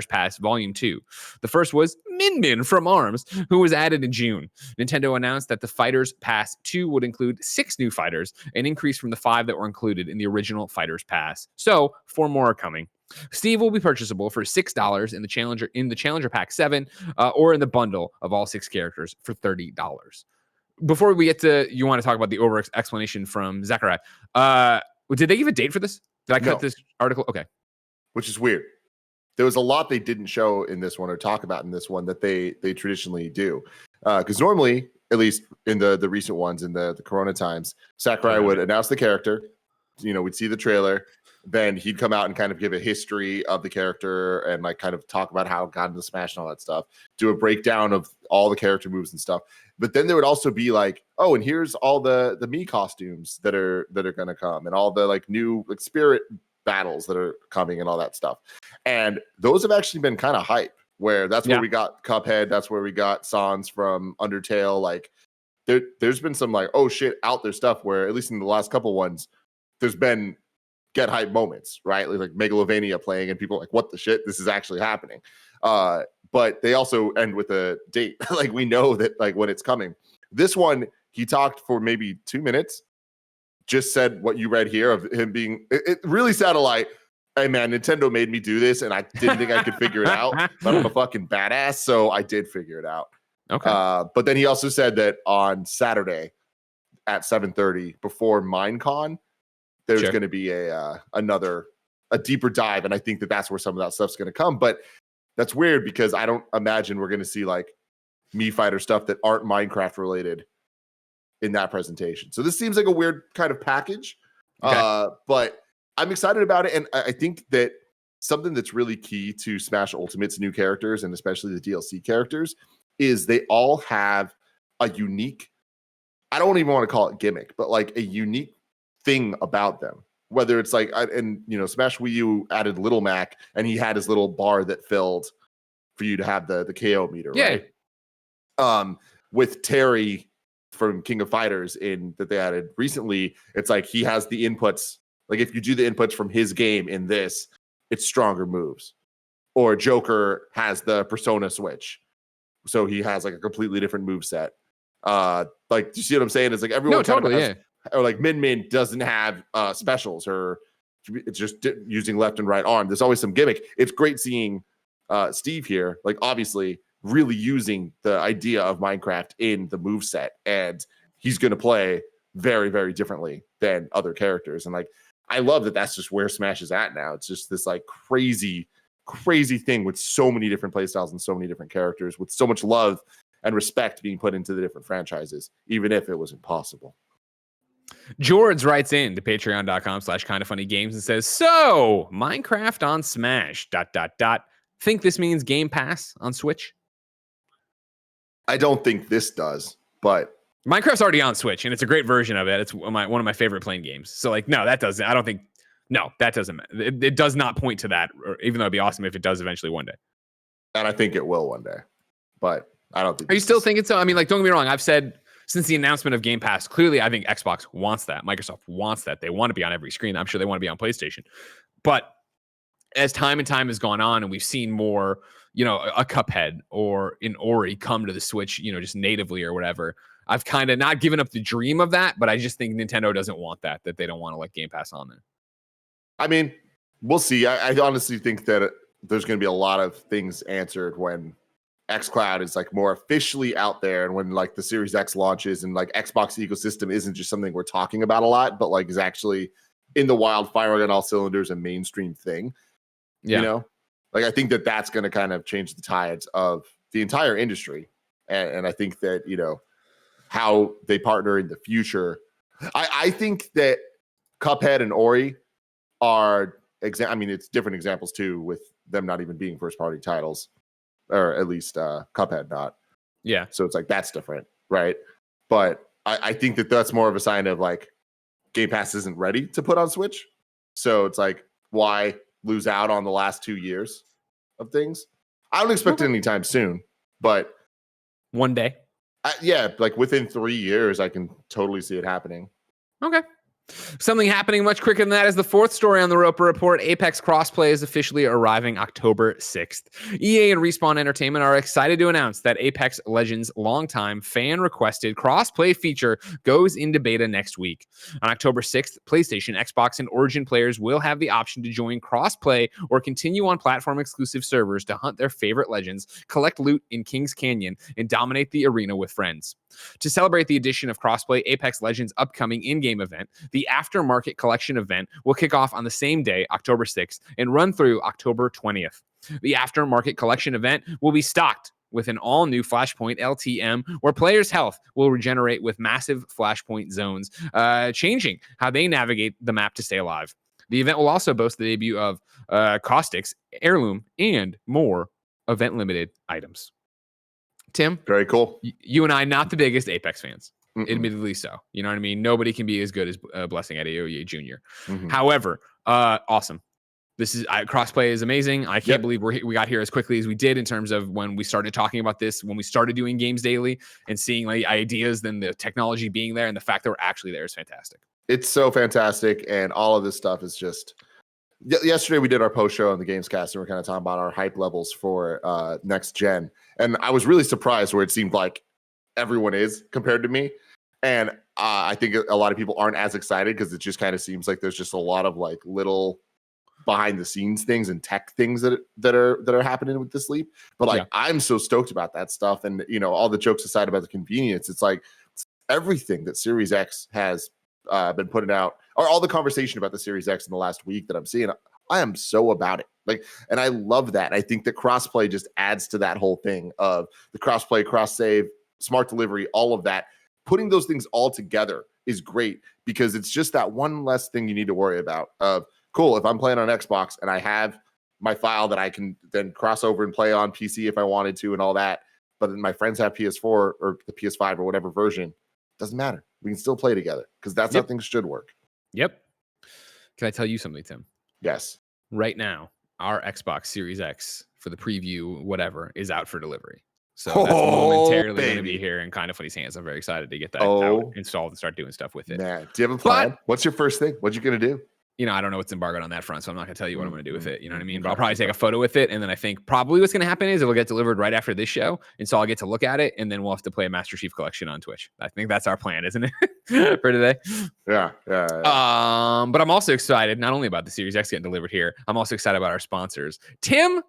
Speaker 1: Pass Volume 2. The first was Min Min from ARMS, who was added in June. Nintendo announced that the Fighters Pass 2 would include 6 new fighters, an increase from the 5 that were included in the original Fighters Pass. So 4 more are coming. Steve will be purchasable for $6 in the Challenger Pack 7 or in the bundle of all 6 characters for $30. Before we get to, you want to talk about the over explanation from Sakurai. Did they give a date for this? Did I cut this article? Okay.
Speaker 3: Which is weird. There was a lot they didn't show in this one or talk about in this one that they traditionally do. Because normally, at least in the recent ones, in the Corona times, Sakurai would announce the character. We'd see the trailer. Then he'd come out and kind of give a history of the character and like kind of talk about how it got into Smash and all that stuff. Do a breakdown of all the character moves and stuff. But then there would also be like, oh, and here's all the Mii costumes that are going to come, and all the like new spirit battles that are coming and all that stuff. And those have actually been kind of hype. where that's where we got Cuphead. That's where we got Sans from Undertale. Like there's been some like, oh shit, out there stuff where at least in the last couple ones, there's been get hype moments, right? Like Megalovania playing and people are like, what the shit? This is actually happening. But they also end with a date. Like we know that like when it's coming. This one, he talked for maybe 2 minutes, just said what you read here of him being, it really sounded like, hey man, Nintendo made me do this and I didn't think I could figure it out, but I'm a fucking badass. So I did figure it out.
Speaker 1: Okay.
Speaker 3: But then he also said that on Saturday at 7:30 before Minecon, there's going to be a deeper dive. And I think that that's where some of that stuff's going to come. But that's weird because I don't imagine we're going to see like Mii Fighter stuff that aren't Minecraft related in that presentation. So this seems like a weird kind of package. Okay. But I'm excited about it. And I think that something that's really key to Smash Ultimate's new characters, and especially the DLC characters, is they all have a unique, I don't even want to call it gimmick, but like a unique thing about them. Whether it's like, and you know, Smash Wii U added Little Mac, and he had his little bar that filled for you to have the KO meter, right? With Terry from King of Fighters that they added recently, it's like he has the inputs. Like if you do the inputs from his game in this, it's stronger moves. Or Joker has the Persona switch, so he has like a completely different move set. Like, do you see what I'm saying? It's like everyone has, or like Min doesn't have specials, or it's just using left and right arm. There's always some gimmick. It's great seeing Steve here, like obviously really using the idea of Minecraft in the move set, and he's going to play very, very differently than other characters. And like, I love that that's just where Smash is at now. It's just this like crazy thing with so many different playstyles and so many different characters, with so much love and respect being put into the different franchises, even if it was impossible.
Speaker 1: Jords writes in to patreon.com/kindoffunnygames and says, so Minecraft on Smash, ... Think this means Game Pass on Switch?
Speaker 3: I don't think this does, but
Speaker 1: Minecraft's already on Switch, and it's a great version of it. It's one of my favorite playing games. So, like, no, that doesn't. I don't think. No, that doesn't. It does not point to that. Or even though it'd be awesome if it does eventually one day.
Speaker 3: And I think it will one day, but I don't think.
Speaker 1: Are you still thinking so? I mean, like, don't get me wrong. I've said since the announcement of Game Pass, clearly, I think Xbox wants that. Microsoft wants that. They want to be on every screen. I'm sure they want to be on PlayStation. But as time and time has gone on, and we've seen more, you know, a Cuphead or an Ori come to the Switch, you know, just natively or whatever. I've kind of not given up the dream of that, but I just think Nintendo doesn't want that they don't want to let Game Pass on there.
Speaker 3: I mean, we'll see. I honestly think that there's going to be a lot of things answered when xCloud is like more officially out there, and when like the Series X launches, and like Xbox ecosystem isn't just something we're talking about a lot, but like is actually in the wild, firing on all cylinders, a mainstream thing. Yeah. You know, like I think that that's going to kind of change the tides of the entire industry. And I think that, you know, how they partner in the future. I think that Cuphead and Ori are, I mean, it's different examples too, with them not even being first party titles, or at least Cuphead not.
Speaker 1: Yeah.
Speaker 3: So it's like, that's different. Right. But I think that that's more of a sign of like Game Pass isn't ready to put on Switch. So it's like, why lose out on the last 2 years of things? I don't expect it anytime soon, but
Speaker 1: one day.
Speaker 3: Yeah, like within 3 years, I can totally see it happening.
Speaker 1: Okay. Something happening much quicker than that is the fourth story on the Roper Report. Apex Crossplay is officially arriving October 6th. EA and Respawn Entertainment are excited to announce that Apex Legends' longtime fan-requested crossplay feature goes into beta next week. On October 6th, PlayStation, Xbox, and Origin players will have the option to join crossplay or continue on platform-exclusive servers to hunt their favorite legends, collect loot in Kings Canyon, and dominate the arena with friends. To celebrate the addition of crossplay, Apex Legends' upcoming in-game event, the Aftermarket Collection event, will kick off on the same day, October 6th, and run through October 20th. The Aftermarket Collection event will be stocked with an all-new Flashpoint LTM, where players' health will regenerate with massive Flashpoint zones, changing how they navigate the map to stay alive. The event will also boast the debut of Caustics, Heirloom, and more event-limited items. Tim?
Speaker 3: Very cool.
Speaker 1: You and I, not the biggest Apex fans. Admittedly so. You know what I mean? Nobody can be as good as Blessing Adeoye Jr. However, awesome. Crossplay is amazing. I can't believe we got here as quickly as we did in terms of when we started talking about this, when we started doing games daily and seeing like ideas, then the technology being there and the fact that we're actually there is fantastic.
Speaker 3: It's so fantastic. And all of this stuff is just, yesterday we did our post show on the Gamescast and we're kind of talking about our hype levels for next gen. And I was really surprised where it seemed like everyone is compared to me. And I think a lot of people aren't as excited because it just kind of seems like there's just a lot of like little behind the scenes things and tech things that are happening with this leap. But like, I'm so stoked about that stuff. And, you know, all the jokes aside about the convenience, it's like everything that Series X has been putting out, or all the conversation about the Series X in the last week that I'm seeing, I am so about it. Like, and I love that. I think that crossplay just adds to that whole thing of the crossplay, cross save, smart delivery, all of that. Putting those things all together is great because it's just that one less thing you need to worry about of, cool, if I'm playing on Xbox and I have my file that I can then cross over and play on PC if I wanted to and all that, but then my friends have PS4 or the PS5 or whatever version, doesn't matter. We can still play together because that's how things should work.
Speaker 1: Yep. Can I tell you something, Tim?
Speaker 3: Yes.
Speaker 1: Right now, our Xbox Series X for the preview, whatever, is out for delivery. So that's momentarily going to be here in Kind of Funny's hands. I'm very excited to get that out, installed, and start doing stuff with it.
Speaker 3: Man, do you have a plan? What's your first thing? What you going to do?
Speaker 1: You know, I don't know what's embargoed on that front, so I'm not going to tell you what I'm going to do with it. You know what I mean? But I'll probably take a photo with it, and then I think probably what's going to happen is it'll get delivered right after this show, and so I'll get to look at it, and then we'll have to play a Master Chief Collection on Twitch. I think that's our plan, isn't it, for today?
Speaker 3: Yeah.
Speaker 1: But I'm also excited not only about the Series X getting delivered here, I'm also excited about our sponsors. Tim,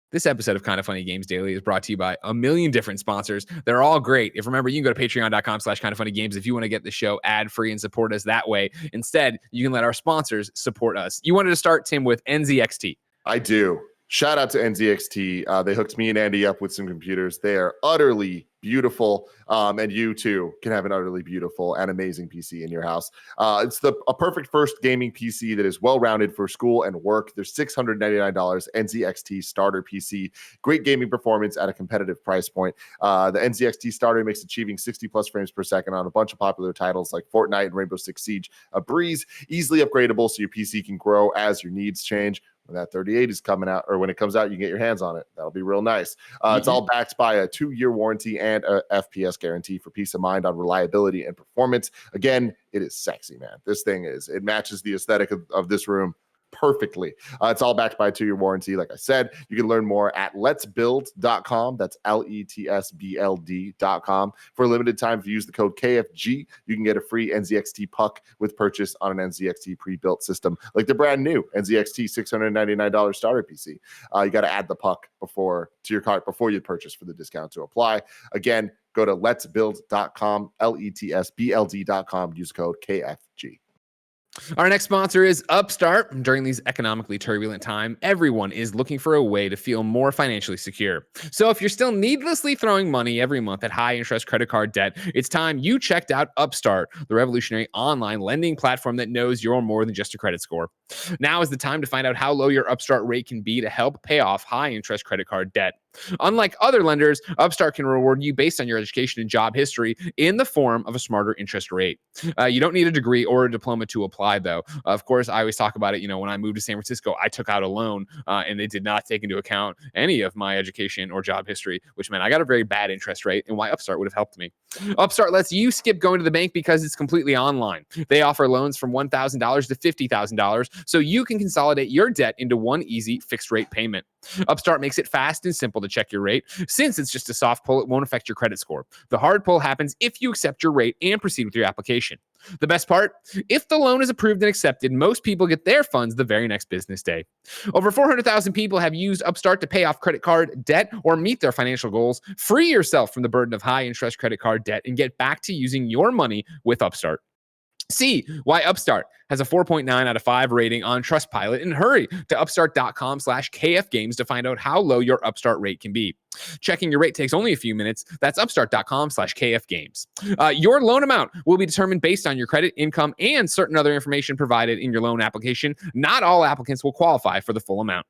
Speaker 1: this episode of Kind of Funny Games Daily is brought to you by a million different sponsors. They're all great. Remember, you can go to patreon.com/kindoffunnygames if you want to get the show ad-free and support us that way. Instead, you can let our sponsors support us. You wanted to start, Tim, with NZXT.
Speaker 3: I do. Shout out to NZXT. They hooked me and Andy up with some computers. They are utterly beautiful. And you too can have an utterly beautiful and amazing PC in your house. It's a perfect first gaming PC that is well-rounded for school and work. There's $699 NZXT starter PC. Great gaming performance at a competitive price point. The NZXT starter makes achieving 60 plus frames per second on a bunch of popular titles like Fortnite and Rainbow Six Siege a breeze. Easily upgradable so your PC can grow as your needs change. When that 38 is coming out, or when it comes out, you can get your hands on it. That'll be real nice. It's all backed by a 2-year warranty and a FPS guarantee for peace of mind on reliability and performance. Again, it is sexy, man. This thing it matches the aesthetic of this room perfectly. It's all backed by a 2-year warranty. Like I said, you can learn more at letsbuild.com. That's LETSBLD.com. For a limited time, if you use the code KFG, you can get a free NZXT puck with purchase on an NZXT pre-built system, like the brand new NZXT $699 starter PC. You got to add the puck to your cart before you purchase for the discount to apply. Again, go to letsbuild.com, LETSBLD.com, use code KFG.
Speaker 1: Our next sponsor is Upstart. During these economically turbulent times, everyone is looking for a way to feel more financially secure. So if you're still needlessly throwing money every month at high-interest credit card debt, it's time you checked out Upstart, the revolutionary online lending platform that knows you're more than just a credit score. Now is the time to find out how low your Upstart rate can be to help pay off high-interest credit card debt. Unlike other lenders, Upstart can reward you based on your education and job history in the form of a smarter interest rate. You don't need a degree or a diploma to apply, though. Of course, I always talk about it. You know, when I moved to San Francisco, I took out a loan and they did not take into account any of my education or job history, which meant I got a very bad interest rate, and why Upstart would have helped me. Upstart lets you skip going to the bank because it's completely online. They offer loans from $1,000 to $50,000, so you can consolidate your debt into one easy fixed rate payment. Upstart makes it fast and simple to check your rate. Since it's just a soft pull, it won't affect your credit score. The hard pull happens if you accept your rate and proceed with your application. The best part, if the loan is approved and accepted, most people get their funds the very next business day. Over 400,000 people have used Upstart to pay off credit card debt or meet their financial goals. Free yourself from the burden of high interest credit card debt and get back to using your money with Upstart. See why Upstart has a 4.9 out of 5 rating on Trustpilot, and hurry to upstart.com/KFgames to find out how low your Upstart rate can be. Checking your rate takes only a few minutes. That's upstart.com/KFgames. Your loan amount will be determined based on your credit, income, and certain other information provided in your loan application. Not all applicants will qualify for the full amount.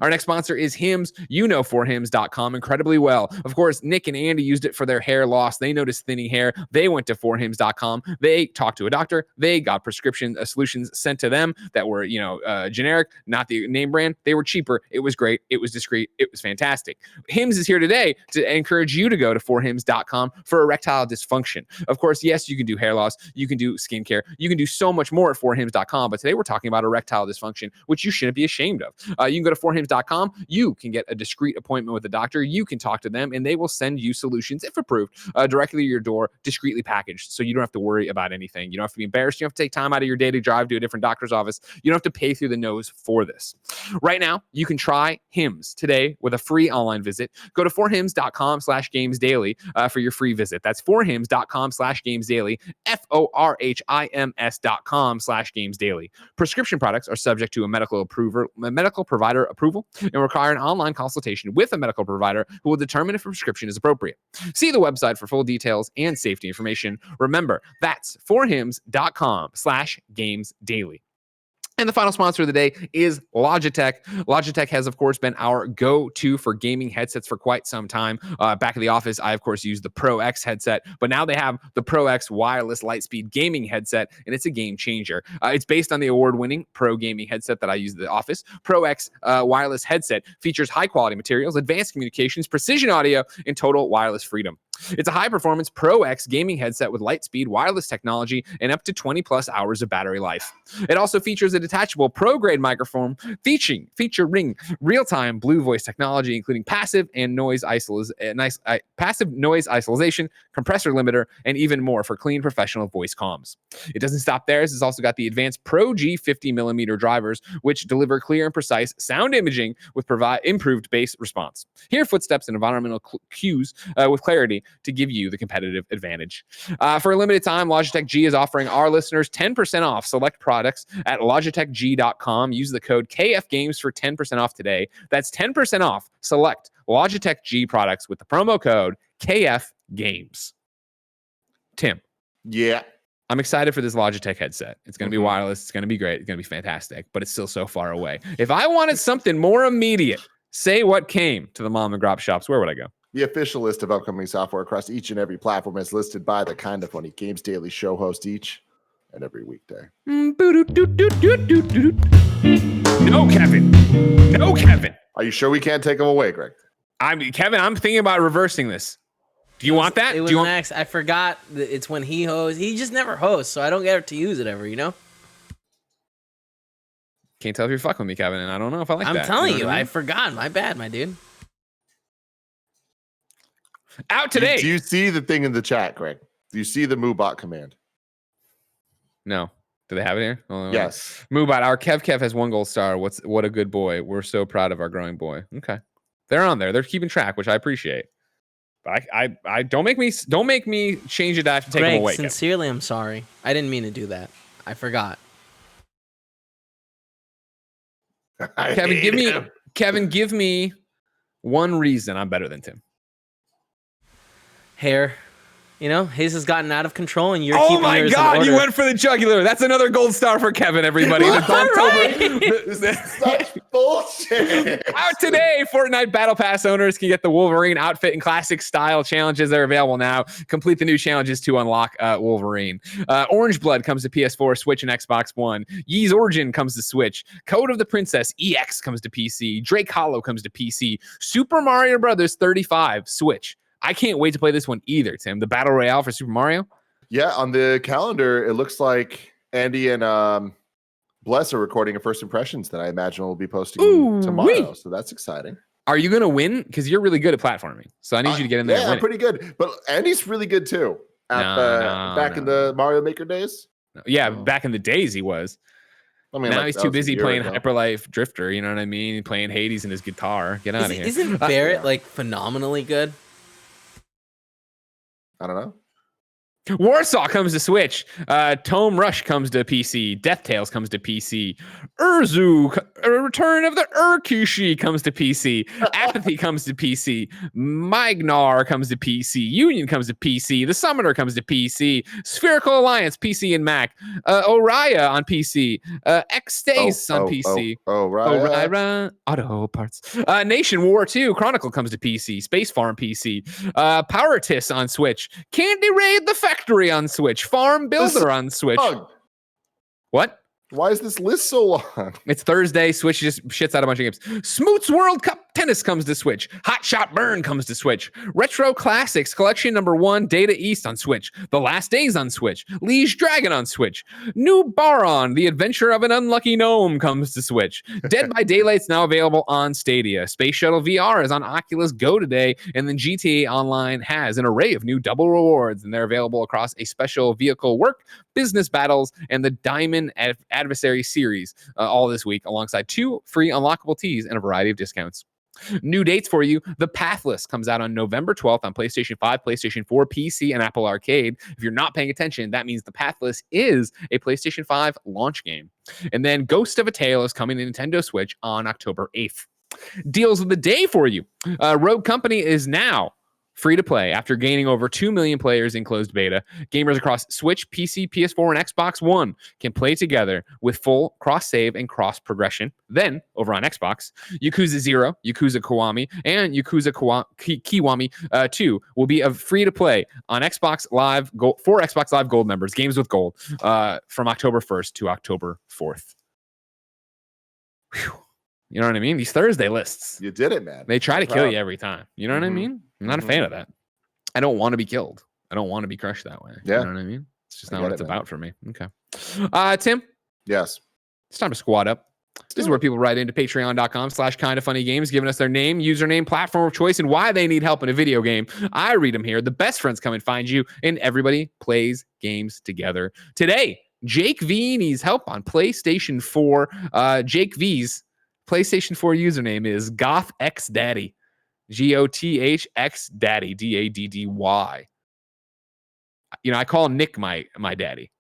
Speaker 1: Our next sponsor is Hims. You know forhims.com incredibly well. Of course, Nick and Andy used it for their hair loss. They noticed thinning hair. They went to forhims.com. They talked to a doctor. They got prescription solutions sent to them that were, generic, not the name brand. They were cheaper. It was great. It was discreet. It was fantastic. Hims is here today to encourage you to go to forhims.com for erectile dysfunction. Of course, yes, you can do hair loss. You can do skincare. You can do so much more at forhims.com. But today we're talking about erectile dysfunction, which you shouldn't be ashamed of. You can go to forhims.com. You can get a discreet appointment with a doctor. You can talk to them, and they will send you solutions, if approved, directly to your door, discreetly packaged, so you don't have to worry about anything. You don't have to be embarrassed. You don't have to take time out of your day to drive to a different doctor's office. You don't have to pay through the nose for this. Right now, you can try Hims today with a free online visit. Go to forhims.com/gamesdaily for your free visit. That's forhims.com/gamesdaily, forhims.com/gamesdaily. Prescription products are subject to a medical provider approval and require an online consultation with a medical provider who will determine if a prescription is appropriate. See the website for full details and safety information. Remember, that's forhims.com/gamesdaily. And the final sponsor of the day is Logitech. Logitech has, of course, been our go-to for gaming headsets for quite some time. Back in the office, I, of course, use the Pro X headset, but now they have the Pro X wireless lightspeed gaming headset, and it's a game changer. It's based on the award-winning Pro gaming headset that I use in the office. Pro X wireless headset features high-quality materials, advanced communications, precision audio, and total wireless freedom. It's a high-performance Pro X gaming headset with light-speed wireless technology and up to 20-plus hours of battery life. It also features a detachable pro-grade microphone featuring real-time blue voice technology, including passive noise isolation, compressor limiter, and even more for clean professional voice comms. It doesn't stop there. It's also got the advanced Pro G 50mm drivers, which deliver clear and precise sound imaging with improved bass response. Hear footsteps and environmental cues with clarity to give you the competitive advantage. For a limited time, Logitech G is offering our listeners 10% off select products at logitechg.com. Use the code KFGames for 10% off today. That's 10% off select Logitech G products with the promo code KFGames. Tim.
Speaker 3: Yeah.
Speaker 1: I'm excited for this Logitech headset. It's going to be wireless. It's going to be great. It's going to be fantastic, but it's still so far away. If I wanted something more immediate, say what came to the mom and grop shops, where would I go?
Speaker 3: The official list of upcoming software across each and every platform is listed by the Kinda Funny Games Daily show host each and every weekday.
Speaker 1: No, Kevin. No, Kevin.
Speaker 3: Are you sure we can't take them away, Greg?
Speaker 1: Kevin, I'm thinking about reversing this. Do you want that?
Speaker 2: It was Max. I forgot that it's when he hosts. He just never hosts, so I don't get to use it ever,
Speaker 1: Can't tell if you're fucking with me, Kevin, and I don't know if I like that.
Speaker 2: I'm telling you, I forgot. My bad, my dude.
Speaker 1: Out today.
Speaker 3: Do you see the thing in the chat, Greg? Do you see the MooBot command?
Speaker 1: No. Do they have it here? Oh,
Speaker 3: yes.
Speaker 1: MooBot, our Kev has 1 gold star. What a good boy. We're so proud of our growing boy. Okay. They're on there. They're keeping track, which I appreciate. But I don't make me change it. I have to take them away.
Speaker 2: Sincerely, I'm sorry. I didn't mean to do that. I forgot.
Speaker 1: Kevin, give me one reason I'm better than Tim.
Speaker 2: Hair. His has gotten out of control, and you're keeping yours in order. Oh my God,
Speaker 1: you went for the jugular. That's another gold star for Kevin, everybody. The
Speaker 3: Donktober. This is such bullshit.
Speaker 1: Out today, Fortnite Battle Pass owners can get the Wolverine outfit and classic style challenges. They're available now. Complete the new challenges to unlock Wolverine. Orange Blood comes to PS4, Switch, and Xbox One. Yee's Origin comes to Switch. Code of the Princess EX comes to PC. Drake Hollow comes to PC. Super Mario Brothers 35, Switch. I can't wait to play this one either, Tim. The Battle Royale for Super Mario?
Speaker 3: Yeah, on the calendar, it looks like Andy and Bless are recording a first impressions that I imagine will be posting tomorrow. So that's exciting.
Speaker 1: Are you going to win? Because you're really good at platforming. So I need you to get in there.
Speaker 3: Yeah, I'm pretty good. But Andy's really good too. Back in the Mario Maker days?
Speaker 1: Yeah, back in the days he was. I mean, now he's too busy playing Hyperlife Drifter. You know what I mean? Playing Hades and his guitar. Get out of here.
Speaker 2: Isn't Barrett phenomenally good?
Speaker 3: I don't know.
Speaker 1: Warsaw comes to Switch. Tome Rush comes to PC. Death Tales comes to PC. Urzu Return of the Urkishi comes to PC. Apathy comes to PC. Magnar comes to PC. Union comes to PC. The Summoner comes to PC. Spherical Alliance, PC and Mac. Oriya on PC. X-Stace on PC. Oriya. Auto Parts. Nation War 2 Chronicle comes to PC. Space Farm PC. Powertis on Switch. Candy Raid the Factory on Switch. Farm Builder on Switch. What?
Speaker 3: Why is this list so long?
Speaker 1: It's Thursday. Switch just shits out a bunch of games. Smoots World Cup Tennis comes to Switch. Hot Shot Burn comes to Switch. Retro Classics Collection #1 Data East on Switch. The Last Days on Switch. Liege Dragon on Switch. New Baron, The Adventure of an Unlucky Gnome comes to Switch. Dead by Daylight's now available on Stadia. Space Shuttle VR is on Oculus Go today. And then GTA Online has an array of new double rewards, and they're available across a special vehicle work, business battles, and the Diamond Adversary series all this week, alongside 2 free unlockable teas and a variety of discounts. New dates for you. The Pathless comes out on November 12th on PlayStation 5, PlayStation 4, PC, and Apple Arcade. If you're not paying attention, that means The Pathless is a PlayStation 5 launch game. And then Ghost of a Tale is coming to Nintendo Switch on October 8th. Deals of the day for you. Rogue Company is now free to play after gaining over 2 million players in closed beta. Gamers across Switch, PC, PS4, and Xbox One can play together with full cross-save and cross-progression. Then, over on Xbox, Yakuza 0, Yakuza Kiwami, and Yakuza Kiwami 2 will be free to play on Xbox Live Gold, for Xbox Live Gold members, Games with Gold, from October 1st to October 4th. Whew. You know what I mean? These Thursday lists.
Speaker 3: You did it, man.
Speaker 1: They try to kill you every time. You know what I mean? I'm not a fan of that. I don't want to be killed. I don't want to be crushed that way.
Speaker 3: Yeah.
Speaker 1: You know what I mean? It's just not what it's about for me. Okay. Tim?
Speaker 3: Yes.
Speaker 1: It's time to squad up. This is where people write into patreon.com/kindoffunnygames, giving us their name, username, platform of choice, and why they need help in a video game. I read them here. The best friends come and find you, and everybody plays games together. Today, Jake V needs help on PlayStation 4. Jake V's PlayStation 4 username is GothxDaddy. GOTHXDaddy. DADDY. You know, I call Nick my daddy.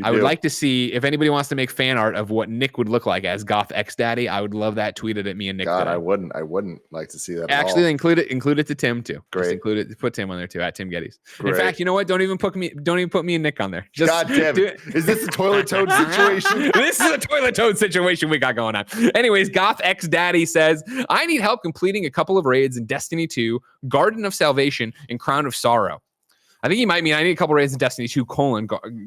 Speaker 1: I would like to see if anybody wants to make fan art of what Nick would look like as GothxDaddy. I would love that tweeted at me and Nick.
Speaker 3: God, I wouldn't like to see that.
Speaker 1: Actually, include it to Tim too.
Speaker 3: Great.
Speaker 1: Just put Tim on there too at Tim Gettys. Great. In fact, you know what? Don't even put me and Nick on there. Just
Speaker 3: God damn it. Is this a toilet toad situation?
Speaker 1: This is a toilet toad situation we got going on. Anyways, GothxDaddy says, I need help completing a couple of raids in Destiny 2, Garden of Salvation, and Crown of Sorrow. I think he might mean I need a couple raids in Destiny 2,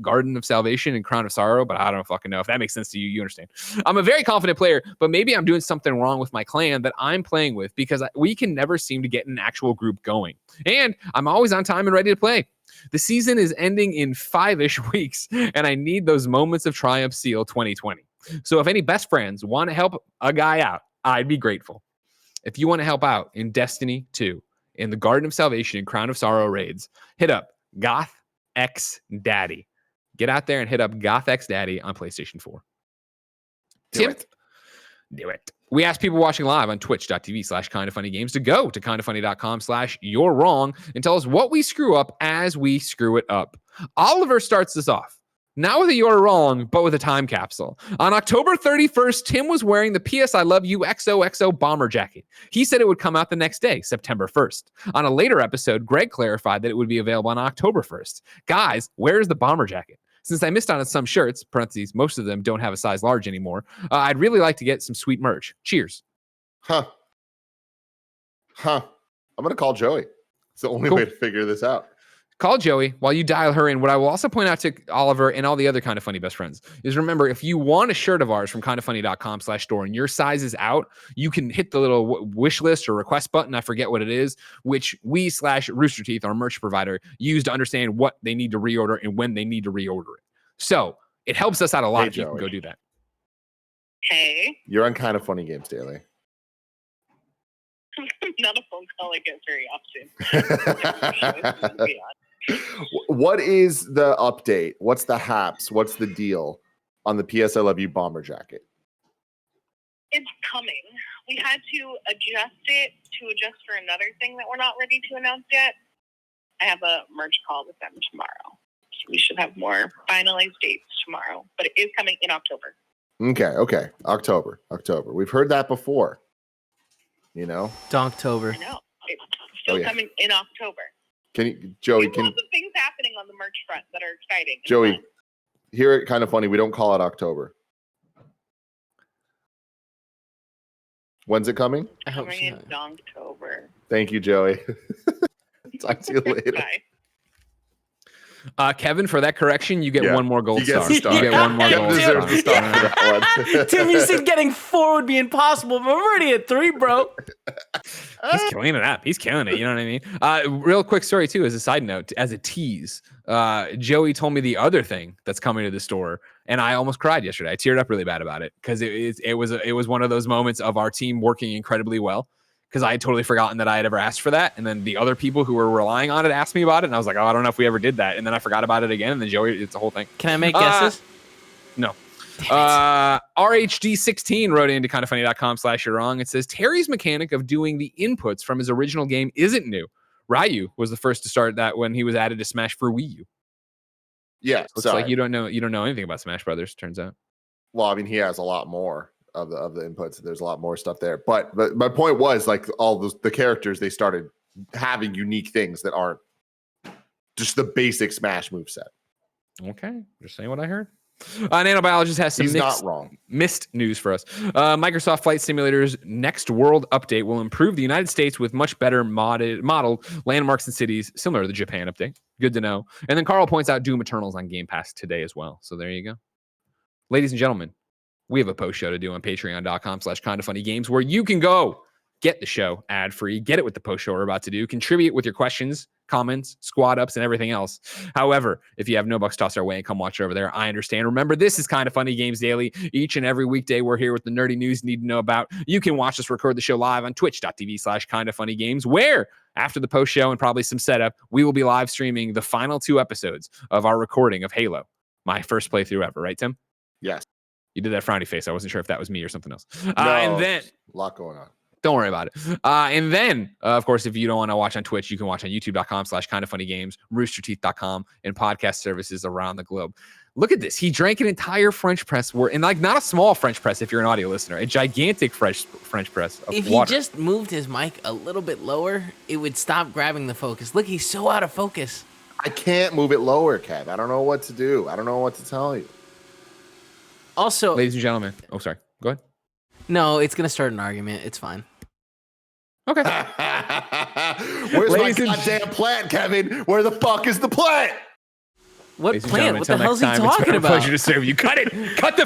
Speaker 1: Garden of Salvation and Crown of Sorrow, but I don't fucking know. If that makes sense to you, you understand. I'm a very confident player, but maybe I'm doing something wrong with my clan that I'm playing with because we can never seem to get an actual group going. And I'm always on time and ready to play. The season is ending in 5-ish weeks, and I need those moments of triumph seal 2020. So if any best friends want to help a guy out, I'd be grateful. If you want to help out in Destiny 2, in the Garden of Salvation and Crown of Sorrow raids, hit up GothxDaddy. Get out there and hit up GothxDaddy on PlayStation 4. Do it. We asked people watching live on twitch.tv/kindoffunnygames to go to kindoffunny.com/you're wrong and tell us what we screw up as we screw it up. Oliver starts this off. Not with a you're wrong, but with a time capsule. On October 31st, Tim was wearing the PS I Love You XOXO bomber jacket. He said it would come out the next day, September 1st. On a later episode, Greg clarified that it would be available on October 1st. Guys, where's the bomber jacket? Since I missed out on some shirts, parentheses, most of them don't have a size large anymore, I'd really like to get some sweet merch. Cheers.
Speaker 3: I'm going to call Joey. It's the only way to figure this out.
Speaker 1: Call Joey while you dial her in. What I will also point out to Oliver and all the other Kind of Funny best friends is remember, if you want a shirt of ours from kindoffunny.com/store and your size is out, you can hit the little wish list or request button. I forget what it is, which we/Rooster Teeth, our merch provider, use to understand what they need to reorder and when they need to reorder it. So it helps us out a lot if you can go do that.
Speaker 4: Hey.
Speaker 3: You're on Kind of Funny Games Daily.
Speaker 4: Not a phone call I get very often.
Speaker 3: What is the update? What's the haps? What's the deal on the PS I Love You bomber jacket?
Speaker 4: It's coming. We had to adjust for another thing that we're not ready to announce yet. I have a merch call with them tomorrow. So we should have more finalized dates tomorrow, but it is coming in October.
Speaker 3: Okay. October. We've heard that before. You know?
Speaker 2: Donktober.
Speaker 4: I know. It's still coming in October.
Speaker 3: Joey,
Speaker 4: There's lots of things happening on the merch front that are exciting.
Speaker 3: Joey, hear it kind of funny. We don't call it October. When's it coming?
Speaker 2: I hope
Speaker 4: coming in Donktober.
Speaker 3: Thank you, Joey. Talk to you later.
Speaker 4: Bye.
Speaker 1: Kevin, for that correction, you get one more gold star.
Speaker 3: You
Speaker 1: get one more gold star.
Speaker 3: For that one.
Speaker 2: Tim, you said getting 4 would be impossible, but I'm already at 3, bro.
Speaker 1: He's killing it up. He's killing it. You know what I mean? Real quick story, too, as a side note, as a tease. Joey told me the other thing that's coming to the store, and I almost cried yesterday. I teared up really bad about it because it was one of those moments of our team working incredibly well. Because I had totally forgotten that I had ever asked for that. And then the other people who were relying on it asked me about it. And I was like, oh, I don't know if we ever did that. And then I forgot about it again. And then Joey, it's a whole thing.
Speaker 2: Can I make guesses?
Speaker 1: No. RHD16 wrote into kindoffunny.com/you're wrong. It says, Terry's mechanic of doing the inputs from his original game isn't new. Ryu was the first to start that when he was added to Smash for Wii U.
Speaker 3: Yeah.
Speaker 1: Looks like you don't know anything about Smash Brothers, turns out.
Speaker 3: Well, I mean, he has a lot more of the inputs. There's a lot more stuff there. But my point was, like, all the characters, they started having unique things that aren't just the basic Smash moveset.
Speaker 1: Okay. Just saying what I heard. Nanobiologist has some missed news for us. Microsoft Flight Simulator's next world update will improve the United States with much better modeled landmarks and cities, similar to the Japan update. Good to know. And then Carl points out Doom Eternal's on Game Pass today as well. So there you go. Ladies and gentlemen, we have a post show to do on patreon.com/kindoffunnygames where you can go get the show ad free, get it with the post show we're about to do, contribute with your questions, comments, squad ups, and everything else. However, if you have no bucks tossed our way and come watch it over there, I understand. Remember, this is Kind of Funny Games Daily. Each and every weekday, we're here with the nerdy news you need to know about. You can watch us record the show live on twitch.tv/kindoffunnygames, where after the post show and probably some setup, we will be live streaming the final 2 episodes of our recording of Halo. My first playthrough ever, right, Tim?
Speaker 3: Yes.
Speaker 1: You did that frowny face. I wasn't sure if that was me or something else.
Speaker 3: No,
Speaker 1: and then
Speaker 3: a lot going on.
Speaker 1: Don't worry about it. And then, of course, if you don't want to watch on Twitch, you can watch on youtube.com/kindoffunnygames, roosterteeth.com, and podcast services around the globe. Look at this. He drank an entire French press, and like not a small French press if you're an audio listener, a gigantic French press of
Speaker 2: If
Speaker 1: water.
Speaker 2: he just moved his mic a little bit lower, it would stop grabbing the focus. Look, he's so out of focus.
Speaker 3: I can't move it lower, Kev. I don't know what to do. I don't know what to tell you.
Speaker 2: Also,
Speaker 1: ladies and gentlemen. Oh, sorry. Go ahead.
Speaker 2: No, it's going to start an argument. It's fine.
Speaker 1: Okay.
Speaker 3: Where's my goddamn plant, Kevin? Where the fuck is the plant?
Speaker 2: What plant? What the hell is he talking about?
Speaker 1: Pleasure to serve you. Cut it. Cut the